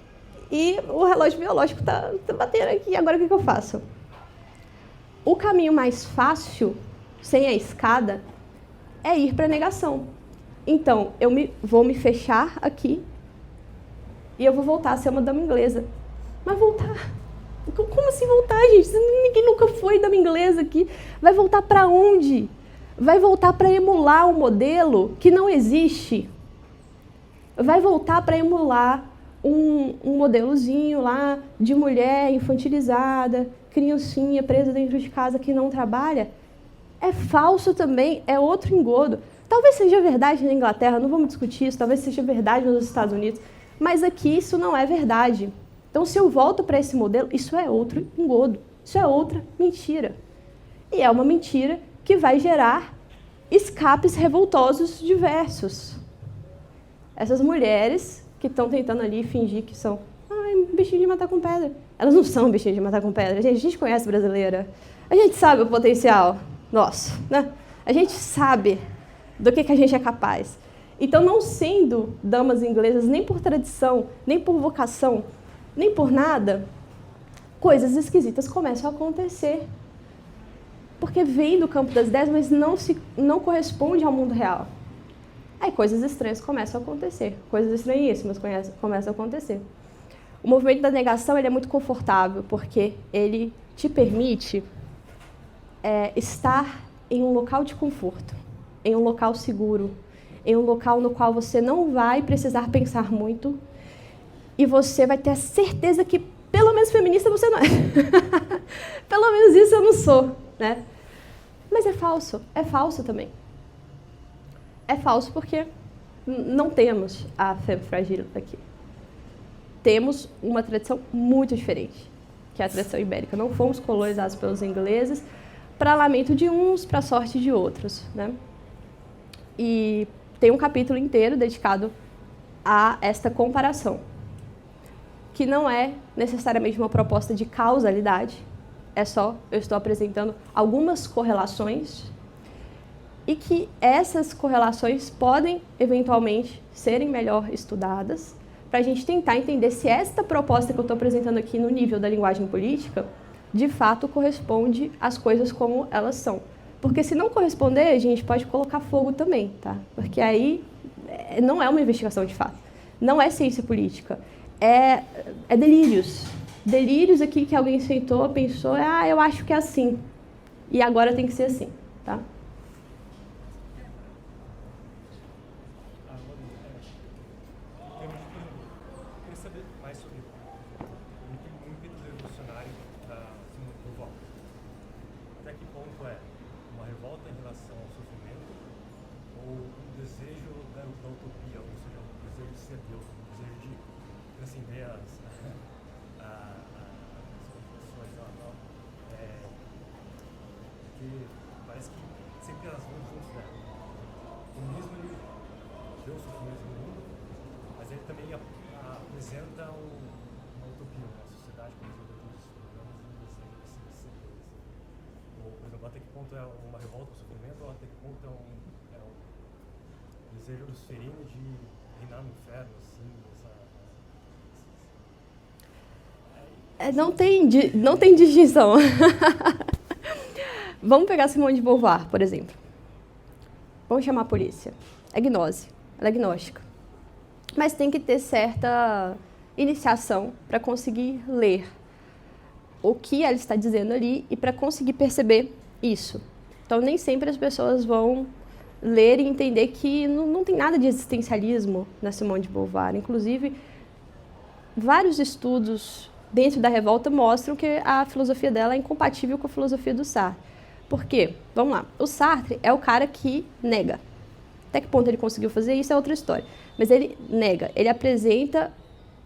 e o relógio biológico tá batendo aqui, agora o que eu faço? O caminho mais fácil, sem a escada, é ir para a negação. Então, vou me fechar aqui e eu vou voltar a ser uma dama inglesa. Mas voltar? Como assim voltar, gente? Ninguém nunca foi dama inglesa aqui. Vai voltar para onde? Vai voltar para emular um modelo que não existe. Vai voltar para emular um modelozinho lá de mulher infantilizada, criancinha presa dentro de casa que não trabalha. É falso também, é outro engodo. Talvez seja verdade na Inglaterra, não vamos discutir isso, talvez seja verdade nos Estados Unidos, mas aqui isso não é verdade. Então, se eu volto para esse modelo, isso é outro engodo, isso é outra mentira. E é uma mentira que vai gerar escapes revoltosos diversos. Essas mulheres que estão tentando ali fingir que são bichinho de matar com pedra. Elas não são bichinho de matar com pedra. A gente conhece brasileira. A gente sabe o potencial nosso, né? A gente sabe do que a gente é capaz. Então, não sendo damas inglesas nem por tradição, nem por vocação, nem por nada, coisas esquisitas começam a acontecer. Porque vem do campo das ideias, mas não corresponde ao mundo real. Aí coisas estranhas começam a acontecer, coisas estranhíssimas começam a acontecer. O movimento da negação ele é muito confortável, porque ele te permite estar em um local de conforto, em um local seguro, em um local no qual você não vai precisar pensar muito e você vai ter a certeza que, pelo menos feminista, você não é. Pelo menos isso eu não sou, né? Mas é falso também. É falso porque não temos a femme fragile aqui. Temos uma tradição muito diferente, que é a tradição ibérica. Não fomos colonizados pelos ingleses, para lamento de uns, para sorte de outros, né? E tem um capítulo inteiro dedicado a esta comparação, que não é necessariamente uma proposta de causalidade, eu estou apresentando algumas correlações e que essas correlações podem, eventualmente, serem melhor estudadas para a gente tentar entender se esta proposta que eu estou apresentando aqui no nível da linguagem política, de fato, corresponde às coisas como elas são. Porque se não corresponder, a gente pode colocar fogo também, tá? Porque aí não é uma investigação de fato, não é ciência política, é delírios. Delírios aqui que alguém sentou, pensou, eu acho que é assim, e agora tem que ser assim, tá? Parece que sempre elas vão juntos, né? O comunismo ele deu o sofrimento no mundo, mas ele também apresenta uma utopia, uma sociedade que resolve todos os problemas e precisa ser Deus. Ou, por exemplo, até que ponto é uma revolta ao sofrimento, ou até que ponto é o desejo dos ferinos de reinar no inferno, assim, não tem distinção. Vamos pegar Simone de Beauvoir, por exemplo. Vamos chamar a polícia. É gnose, ela é gnóstica. Mas tem que ter certa iniciação para conseguir ler o que ela está dizendo ali e para conseguir perceber isso. Então, nem sempre as pessoas vão ler e entender que não tem nada de existencialismo na Simone de Beauvoir. Inclusive, vários estudos dentro da revolta mostram que a filosofia dela é incompatível com a filosofia do Sartre. Por quê? Vamos lá. O Sartre é o cara que nega. Até que ponto ele conseguiu fazer isso é outra história. Mas ele nega. Ele apresenta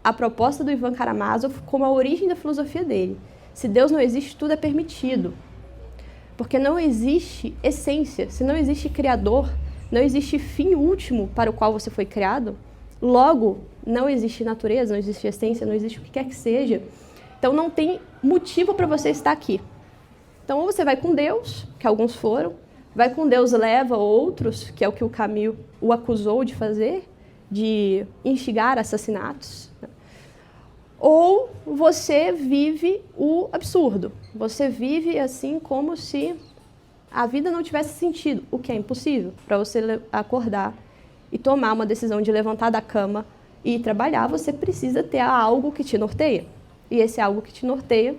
a proposta do Ivan Karamazov como a origem da filosofia dele. Se Deus não existe, tudo é permitido. Porque não existe essência. Se não existe criador, não existe fim último para o qual você foi criado, logo, não existe natureza, não existe essência, não existe o que quer que seja. Então, não tem motivo para você estar aqui. Então, ou você vai com Deus, que alguns foram, vai com Deus leva outros, que é o que o Camus o acusou de fazer, de instigar assassinatos, né? Ou você vive o absurdo. Você vive assim como se a vida não tivesse sentido, o que é impossível. Para você acordar e tomar uma decisão de levantar da cama e ir trabalhar, você precisa ter algo que te norteia. E esse algo que te norteia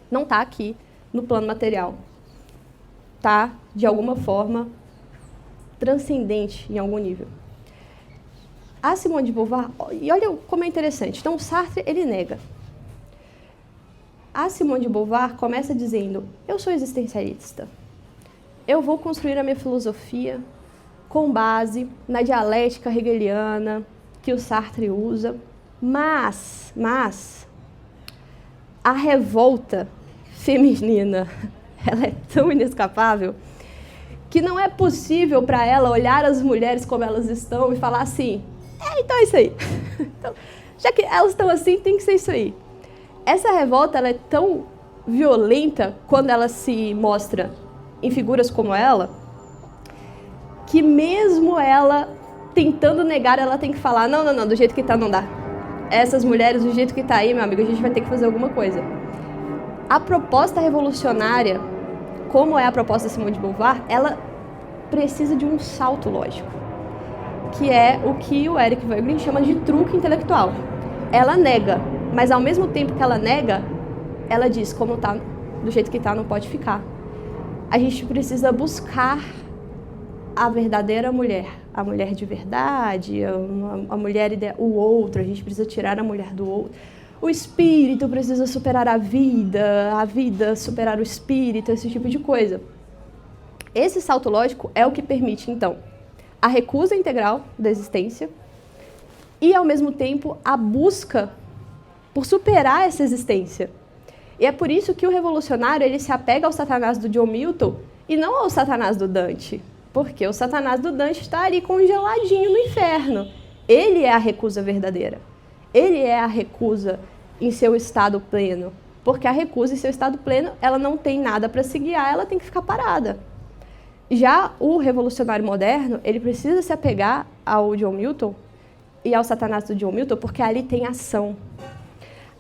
não está aqui no plano material. Está, de alguma forma, transcendente em algum nível. A Simone de Beauvoir, e olha como é interessante, então o Sartre, ele nega. A Simone de Beauvoir começa dizendo, eu sou existencialista. eu vou construir a minha filosofia com base na dialética hegeliana que o Sartre usa, mas a revolta feminina, ela é tão inescapável que não é possível para ela olhar as mulheres como elas estão e falar assim, então é isso aí. Então, já que elas estão assim, tem que ser isso aí. Essa revolta ela é tão violenta quando ela se mostra em figuras como ela, que mesmo ela tentando negar, ela tem que falar, não, do jeito que tá não dá. Essas mulheres, do jeito que tá aí, meu amigo, a gente vai ter que fazer alguma coisa. A proposta revolucionária, como é a proposta de Simone de Beauvoir, ela precisa de um salto lógico, que é o que o Eric Voegelin chama de truque intelectual. Ela nega, mas ao mesmo tempo que ela nega, ela diz, como tá, do jeito que tá, não pode ficar. A gente precisa buscar a verdadeira mulher, a mulher de verdade, a mulher o outro, a gente precisa tirar a mulher do outro. O espírito precisa superar a vida superar o espírito, esse tipo de coisa. Esse salto lógico é o que permite, então, a recusa integral da existência e, ao mesmo tempo, a busca por superar essa existência. E é por isso que o revolucionário ele se apega ao Satanás do John Milton e não ao Satanás do Dante, porque o Satanás do Dante está ali congeladinho no inferno. Ele é a recusa verdadeira. Ele é a recusa em seu estado pleno, porque a recusa em seu estado pleno, ela não tem nada para se guiar, ela tem que ficar parada. Já o revolucionário moderno, ele precisa se apegar ao John Milton e ao Satanás do John Milton, porque ali tem ação.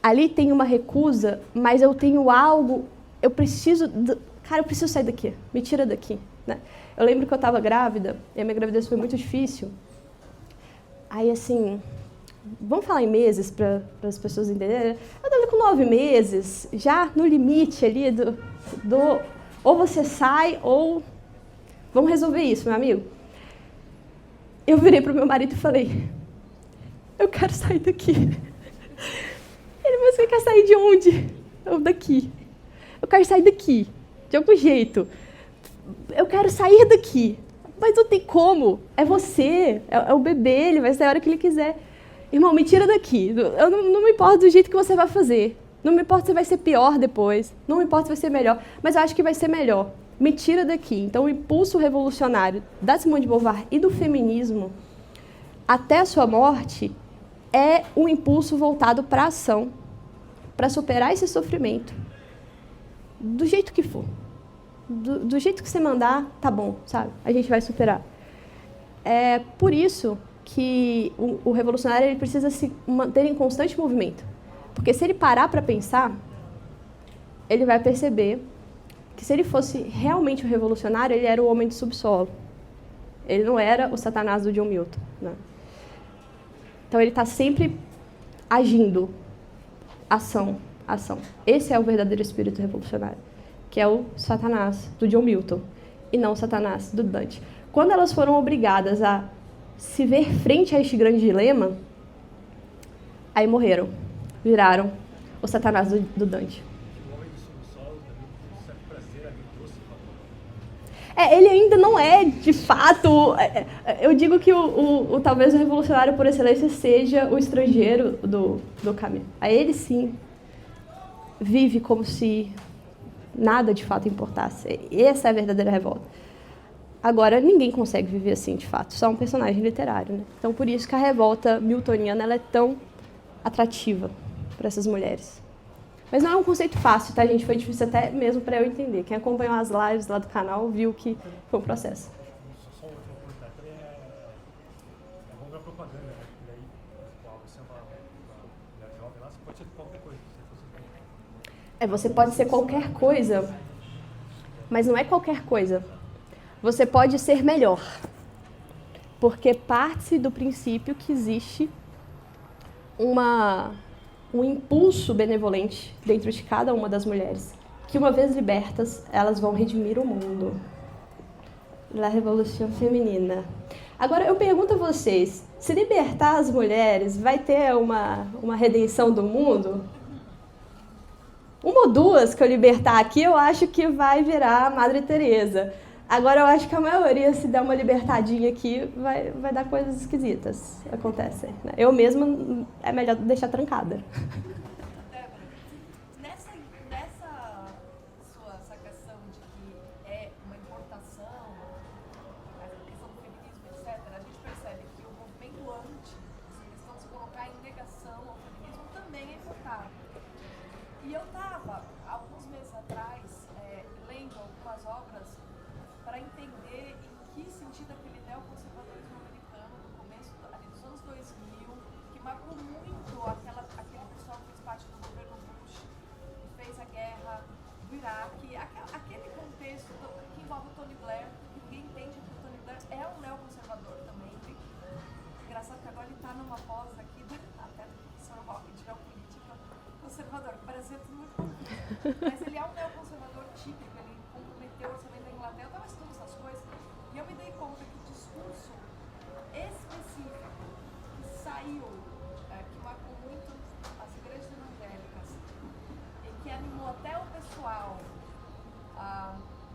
Ali tem uma recusa, mas eu tenho algo, eu preciso sair daqui, me tira daqui. Né? Eu lembro que eu estava grávida, e a minha gravidez foi muito difícil. Aí, assim, vamos falar em meses para as pessoas entenderem? Eu estava com 9 meses, já no limite ali do ou você sai ou vamos resolver isso, meu amigo. Eu virei para o meu marido e falei, eu quero sair daqui. Ele, mas você quer sair de onde? Eu, daqui. Eu quero sair daqui, de algum jeito. Eu quero sair daqui. Mas não tem como. É você, é o bebê, ele vai sair a hora que ele quiser. Irmão, me tira daqui. Eu não me importo do jeito que você vai fazer. Não me importa se vai ser pior depois. Não me importa se vai ser melhor. Mas eu acho que vai ser melhor. Me tira daqui. Então, o impulso revolucionário da Simone de Beauvoir e do feminismo, até a sua morte, é um impulso voltado para a ação, para superar esse sofrimento, do jeito que for. Do jeito que você mandar, tá bom, sabe? A gente vai superar. É por isso que o revolucionário ele precisa se manter em constante movimento. Porque se ele parar para pensar, ele vai perceber que se ele fosse realmente um revolucionário, ele era o homem do subsolo. Ele não era o Satanás do John Milton. Né? Então ele está sempre agindo. Ação. Esse é o verdadeiro espírito revolucionário, que é o Satanás do John Milton, e não o Satanás do Dante. Quando elas foram obrigadas a se ver frente a este grande dilema, aí morreram, viraram o Satanás do Dante. O homem do subsolo também tem um certo prazer agridoce. Ele ainda não é, de fato... Eu digo que talvez o revolucionário por excelência seja o estrangeiro do Camus. Aí ele, sim, vive como se nada de fato importasse. Essa é a verdadeira revolta. Agora, ninguém consegue viver assim, de fato. Só um personagem literário. Né? Então, por isso que a revolta miltoniana ela é tão atrativa para essas mulheres. Mas não é um conceito fácil, tá, gente? Foi difícil até mesmo para eu entender. Quem acompanhou as lives lá do canal viu que foi um processo. Só um último comentário. Também é longa propaganda, né? E daí, você é uma mulher jovem lá, você pode ser qualquer coisa. Você pode ser qualquer coisa, mas não é qualquer coisa. Você pode ser melhor, porque parte do princípio que existe um impulso benevolente dentro de cada uma das mulheres, que uma vez libertas, elas vão redimir o mundo. La Revolução Feminina. Agora, eu pergunto a vocês, se libertar as mulheres vai ter uma redenção do mundo? Uma ou duas que eu libertar aqui, eu acho que vai virar a Madre Teresa. Agora eu acho que a maioria, se der uma libertadinha aqui, vai dar coisas esquisitas. Acontecem. Né? Eu mesma, é melhor deixar trancada. Débora, nessa sua sacação de que é uma importação, a questão do feminismo, etc., a gente percebe que o movimento anti, essa questão de se colocar em negação ao feminismo, também é importado. E eu estava, alguns meses atrás, lendo algumas obras para entender em que sentido aquele neoconservadorismo americano do começo ali dos anos 2000, que marcou muito aquele pessoal que fez parte do governo Bush, que fez a guerra do Iraque, aquele contexto que envolve o Tony Blair, que ninguém entende que o Tony Blair é um neoconservador também. Engraçado que agora ele está numa pós aqui, até do professor Rock, de geopolítica conservador, que parecia tudo muito confuso. Mas ele é um neoconservador típico, ele comprometeu o orçamento da Inglaterra, eu estava estudando essas coisas, e eu me dei conta que o discurso específico que saiu, que marcou muito as igrejas evangélicas, e que animou até o pessoal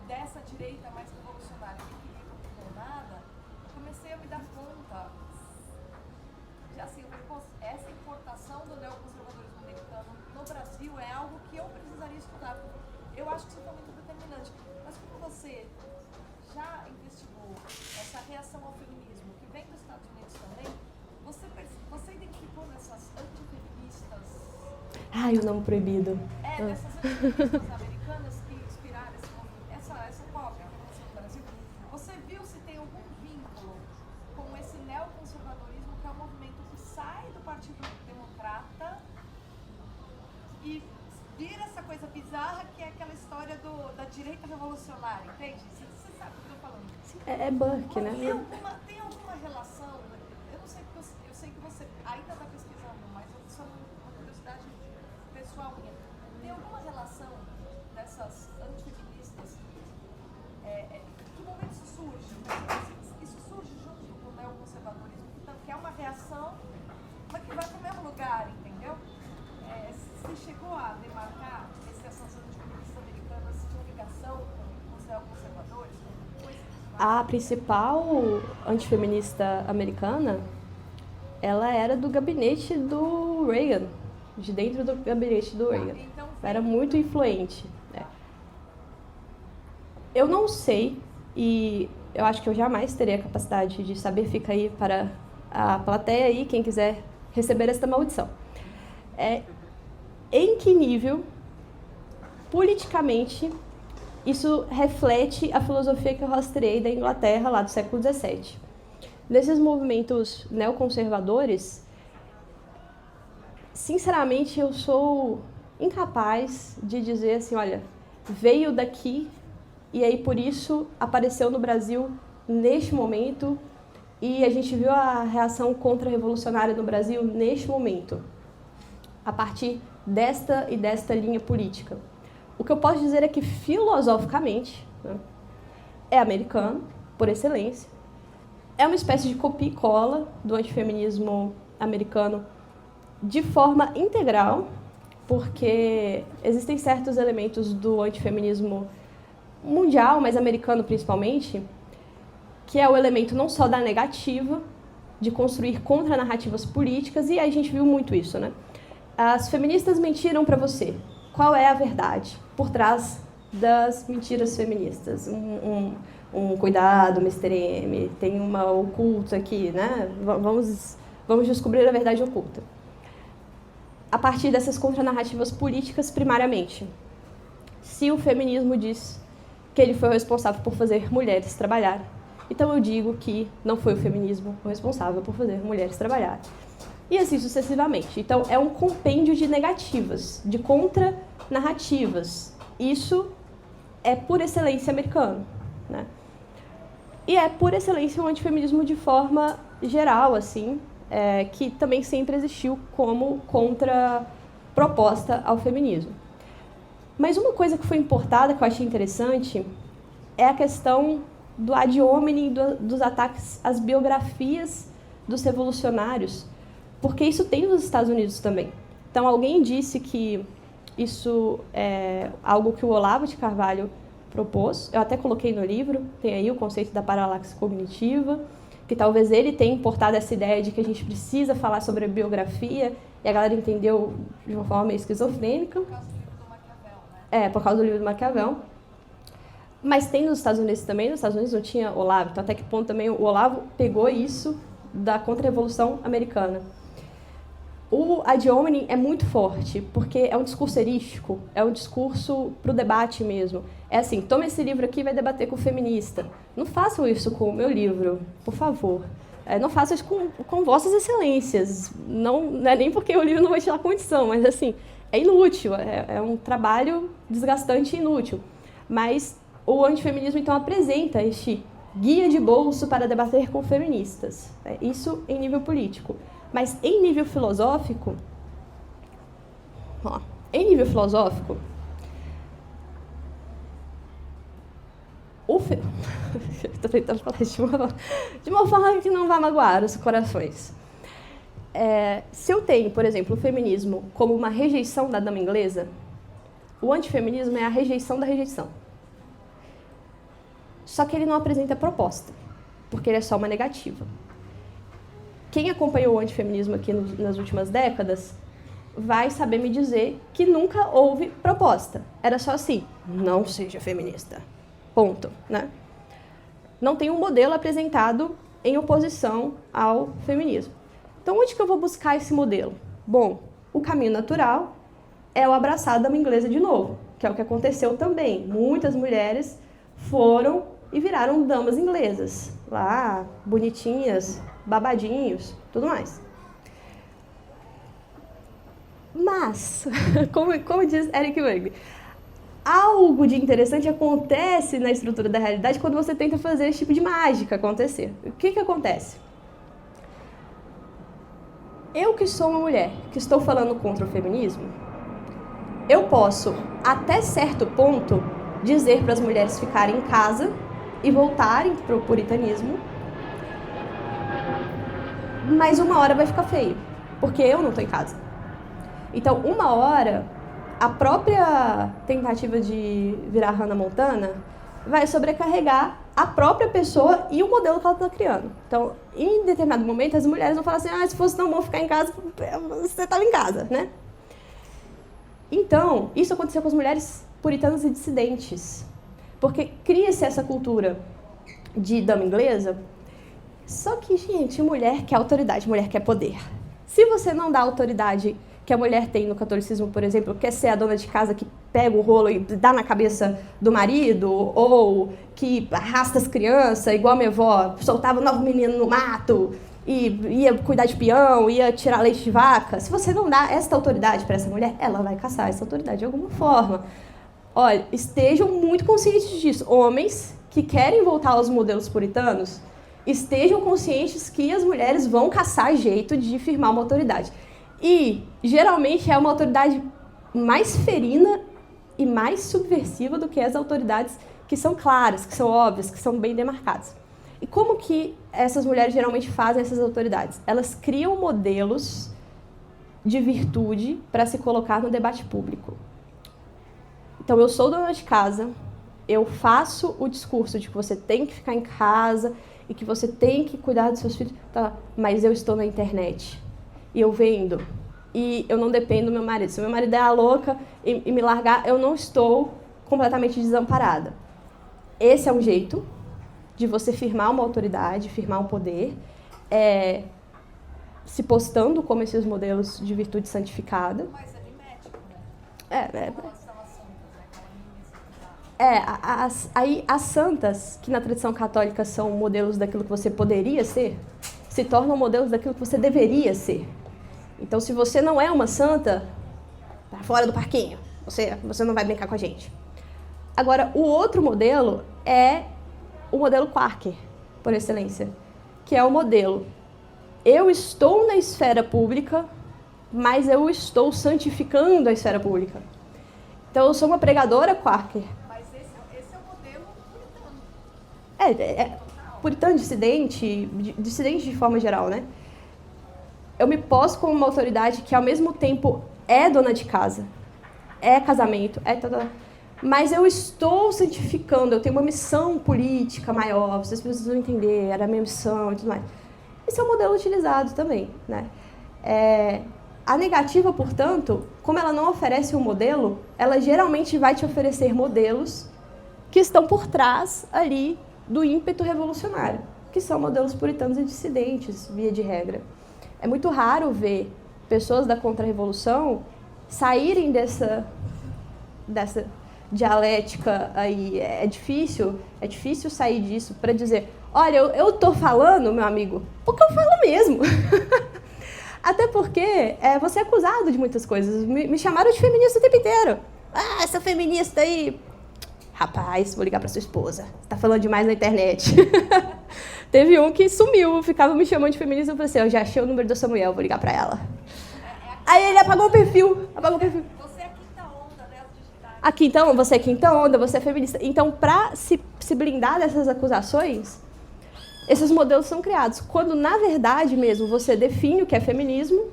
dessa direita mais revolucionária que queria não nada, eu comecei a me dar conta de, assim, essa importação do neoconservadorismo americano no Brasil é algo que eu precisaria estudar. Eu acho que isso foi muito determinante. Mas como você já investigou essa reação ao feminismo, que vem dos Estados Unidos também, você identificou nessas antifeministas... Ai, o nome proibido. Dessas antifeministas americanas que inspiraram esse movimento, essa cópia que aconteceu no Brasil, você viu se tem algum vínculo com esse neoconservadorismo, que é um movimento que sai do Partido Democrata e vira essa coisa bizarra que é aquela história da direita revolucionária, entende? Você sabe o que eu estou falando? Sim, é Burke, né? Tem alguma relação? Eu não sei, porque eu sei que você ainda está pesquisando, mas isso é uma curiosidade pessoal minha. Tem alguma relação dessas antifeministas? Que momento isso surge? Isso surge junto com o neoconservadorismo, que é uma reação, mas que vai para o mesmo lugar, entendeu? Você chegou a demarcar essas antifeministas americanas tinham ligação com os neoconservadores? A principal antifeminista americana, ela era do gabinete do Reagan, de dentro do gabinete do Reagan. Então, era muito influente. Eu não sei, e eu acho que eu jamais teria a capacidade de saber, fica aí para a plateia aí, quem quiser receber esta maldição. Em que nível, politicamente, isso reflete a filosofia que eu rastreei da Inglaterra, lá do século XVII. Nesses movimentos neoconservadores, sinceramente, eu sou incapaz de dizer assim, olha, veio daqui e aí por isso apareceu no Brasil neste momento e a gente viu a reação contra-revolucionária no Brasil neste momento, a partir desta e desta linha política. O que eu posso dizer é que, filosoficamente, né, é americano, por excelência, é uma espécie de copia e cola do antifeminismo americano de forma integral, porque existem certos elementos do antifeminismo mundial, mas americano principalmente, que é o elemento não só da negativa, de construir contranarrativas políticas, e aí a gente viu muito isso, né? As feministas mentiram para você. Qual é a verdade por trás das mentiras feministas? Cuidado, Mr. M, tem uma oculta aqui, né? Vamos descobrir a verdade oculta. A partir dessas contranarrativas políticas, primariamente. Se o feminismo diz que ele foi o responsável por fazer mulheres trabalhar, então eu digo que não foi o feminismo o responsável por fazer mulheres trabalhar. E assim sucessivamente. Então, é um compêndio de negativas, de contranarrativas. Isso é, por excelência, americano, né? E é, por excelência, um antifeminismo de forma geral, assim, que também sempre existiu como contraproposta ao feminismo. Mas uma coisa que foi importada, que eu achei interessante, é a questão do ad hominem, dos ataques às biografias dos revolucionários, porque isso tem nos Estados Unidos também. Então, alguém disse que isso é algo que o Olavo de Carvalho propôs. Eu até coloquei no livro, tem aí o conceito da paralaxe cognitiva, que talvez ele tenha importado essa ideia de que a gente precisa falar sobre a biografia, e a galera entendeu de uma forma meio esquizofrênica. Por causa do livro do Maquiavel, né? Por causa do livro do Maquiavel. Mas tem nos Estados Unidos também, nos Estados Unidos não tinha Olavo, então até que ponto também o Olavo pegou isso da contra-revolução americana. O ad hominem é muito forte, porque é um discurso erístico, é um discurso para o debate mesmo. É assim, toma esse livro aqui e vai debater com o feminista. Não façam isso com o meu livro, por favor. Não façam isso com vossas excelências. Não é nem porque o livro não vai te dar condição, mas assim, é inútil, é um trabalho desgastante e inútil. Mas o antifeminismo, então, apresenta este guia de bolso para debater com feministas. Isso em nível político. Mas em nível filosófico, estou tentando falar de uma forma que não vai magoar os corações. Se eu tenho, por exemplo, o feminismo como uma rejeição da dama inglesa, o antifeminismo é a rejeição da rejeição. Só que ele não apresenta proposta, porque ele é só uma negativa. Quem acompanhou o antifeminismo aqui nas últimas décadas vai saber me dizer que nunca houve proposta. Era só assim, não seja feminista. Ponto, né? Não tem um modelo apresentado em oposição ao feminismo. Então, onde que eu vou buscar esse modelo? Bom, o caminho natural é o abraçar a dama inglesa de novo, que é o que aconteceu também. Muitas mulheres foram e viraram damas inglesas, lá, bonitinhas, babadinhos, tudo mais. Mas, como diz Eric Wegg, algo de interessante acontece na estrutura da realidade quando você tenta fazer esse tipo de mágica acontecer. O que acontece? Eu que sou uma mulher, que estou falando contra o feminismo, eu posso, até certo ponto, dizer para as mulheres ficarem em casa e voltarem para o puritanismo, mas uma hora vai ficar feio, porque eu não estou em casa. Então, uma hora, a própria tentativa de virar Hannah Montana vai sobrecarregar a própria pessoa e o modelo que ela está criando. Então, em determinado momento, as mulheres vão falar assim, se fosse tão bom ficar em casa, você estava em casa, né? Então, isso aconteceu com as mulheres puritanas e dissidentes, porque cria-se essa cultura de dama inglesa. Só que, gente, mulher quer autoridade, mulher quer poder. Se você não dá a autoridade que a mulher tem no catolicismo, por exemplo, quer ser a dona de casa que pega o rolo e dá na cabeça do marido, ou que arrasta as crianças, igual a minha avó, soltava 9 meninos no mato, e ia cuidar de peão, ia tirar leite de vaca. Se você não dá esta autoridade para essa mulher, ela vai caçar essa autoridade de alguma forma. Olha, estejam muito conscientes disso. Homens que querem voltar aos modelos puritanos, estejam conscientes que as mulheres vão caçar jeito de firmar uma autoridade. E, geralmente, é uma autoridade mais ferina e mais subversiva do que as autoridades que são claras, que são óbvias, que são bem demarcadas. E como que essas mulheres geralmente fazem essas autoridades? Elas criam modelos de virtude para se colocar no debate público. Então, eu sou dona de casa, eu faço o discurso de que você tem que ficar em casa e que você tem que cuidar dos seus filhos, tá, mas eu estou na internet e eu vendo e eu não dependo do meu marido. Se meu marido é a louca e me largar, eu não estou completamente desamparada. Esse é um jeito de você firmar uma autoridade, firmar um poder, se postando como esses modelos de virtude santificada. Mas é mimético, né? Aí as santas, que na tradição católica são modelos daquilo que você poderia ser, se tornam modelos daquilo que você deveria ser. Então, se você não é uma santa, tá fora do parquinho, você não vai brincar com a gente. Agora, o outro modelo é o modelo Quaker, por excelência, que é o modelo: eu estou na esfera pública, mas eu estou santificando a esfera pública. Então, eu sou uma pregadora Quaker. Mas esse é o modelo puritano. Puritano, dissidente de forma geral, né? Eu me posto como uma autoridade que, ao mesmo tempo, é dona de casa, é casamento, mas eu estou cientificando, eu tenho uma missão política maior, vocês precisam entender, era a minha missão e tudo mais. Esse é o modelo utilizado também, né? A negativa, portanto, como ela não oferece um modelo, ela geralmente vai te oferecer modelos que estão por trás ali do ímpeto revolucionário, que são modelos puritanos e dissidentes, via de regra. É muito raro ver pessoas da contra-revolução saírem dessa dialética aí. É difícil sair disso para dizer, olha, eu estou falando, meu amigo, o que eu falo mesmo. Até porque você é acusado de muitas coisas. Me chamaram de feminista o tempo inteiro. Ah, essa feminista aí. Rapaz, vou ligar para sua esposa. Você tá falando demais na internet. Teve um que sumiu, ficava me chamando de feminista. Eu falei assim, eu já achei o número da Samuel, vou ligar para ela. Aí ele apagou o perfil. Você é a quinta onda, né? Você é quinta onda, você é feminista. Então, para se blindar dessas acusações, esses modelos são criados. Quando, na verdade mesmo, você define o que é feminismo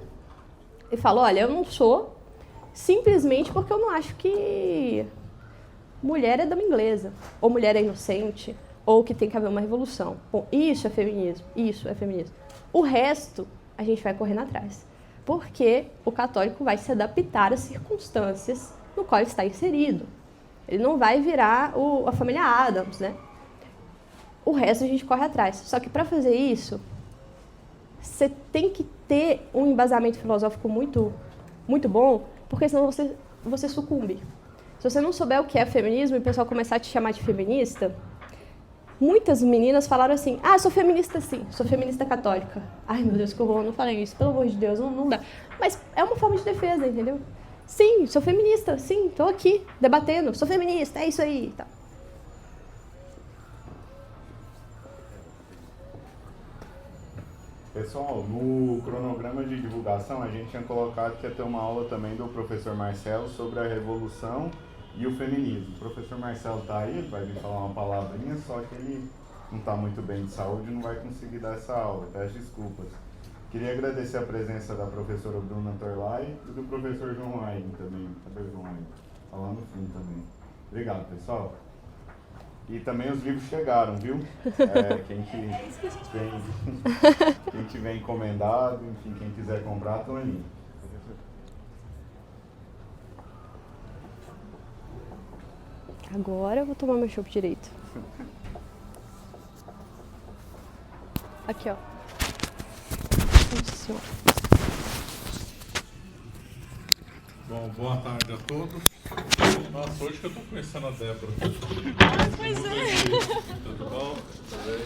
e fala, olha, eu não sou, simplesmente porque eu não acho que mulher é dama inglesa, ou mulher é inocente, ou que tem que haver uma revolução. Bom, isso é feminismo. O resto, a gente vai correndo atrás. Porque o católico vai se adaptar às circunstâncias no qual está inserido. Ele não vai virar a família Addams, né? O resto a gente corre atrás. Só que para fazer isso, você tem que ter um embasamento filosófico muito, muito bom, porque senão você sucumbe. Se você não souber o que é feminismo e o pessoal começar a te chamar de feminista, muitas meninas falaram assim, sou feminista sim, sou feminista católica. Ai, meu Deus, que horror, não falei isso, pelo amor de Deus, não dá. Mas é uma forma de defesa, entendeu? Sim, sou feminista, sim, estou aqui debatendo, sou feminista, é isso aí. Tá. Pessoal, no cronograma de divulgação a gente tinha colocado que ia ter uma aula também do professor Marcelo sobre a revolução e o feminismo. O professor Marcelo está aí, ele vai vir falar uma palavrinha, só que ele não está muito bem de saúde e não vai conseguir dar essa aula, peço desculpas. Queria agradecer a presença da professora Bruna Torlai e do professor João Laine também, tá lá no fim também. Obrigado, pessoal. E também os livros chegaram, viu? Quem tiver encomendado, enfim, quem quiser comprar, estão ali. Agora eu vou tomar meu chopp direito. Aqui, ó. Nossa. Bom, boa tarde a todos. Nossa, hoje que eu tô conhecendo a Débora. Pois é. Tudo bom? Tudo bem?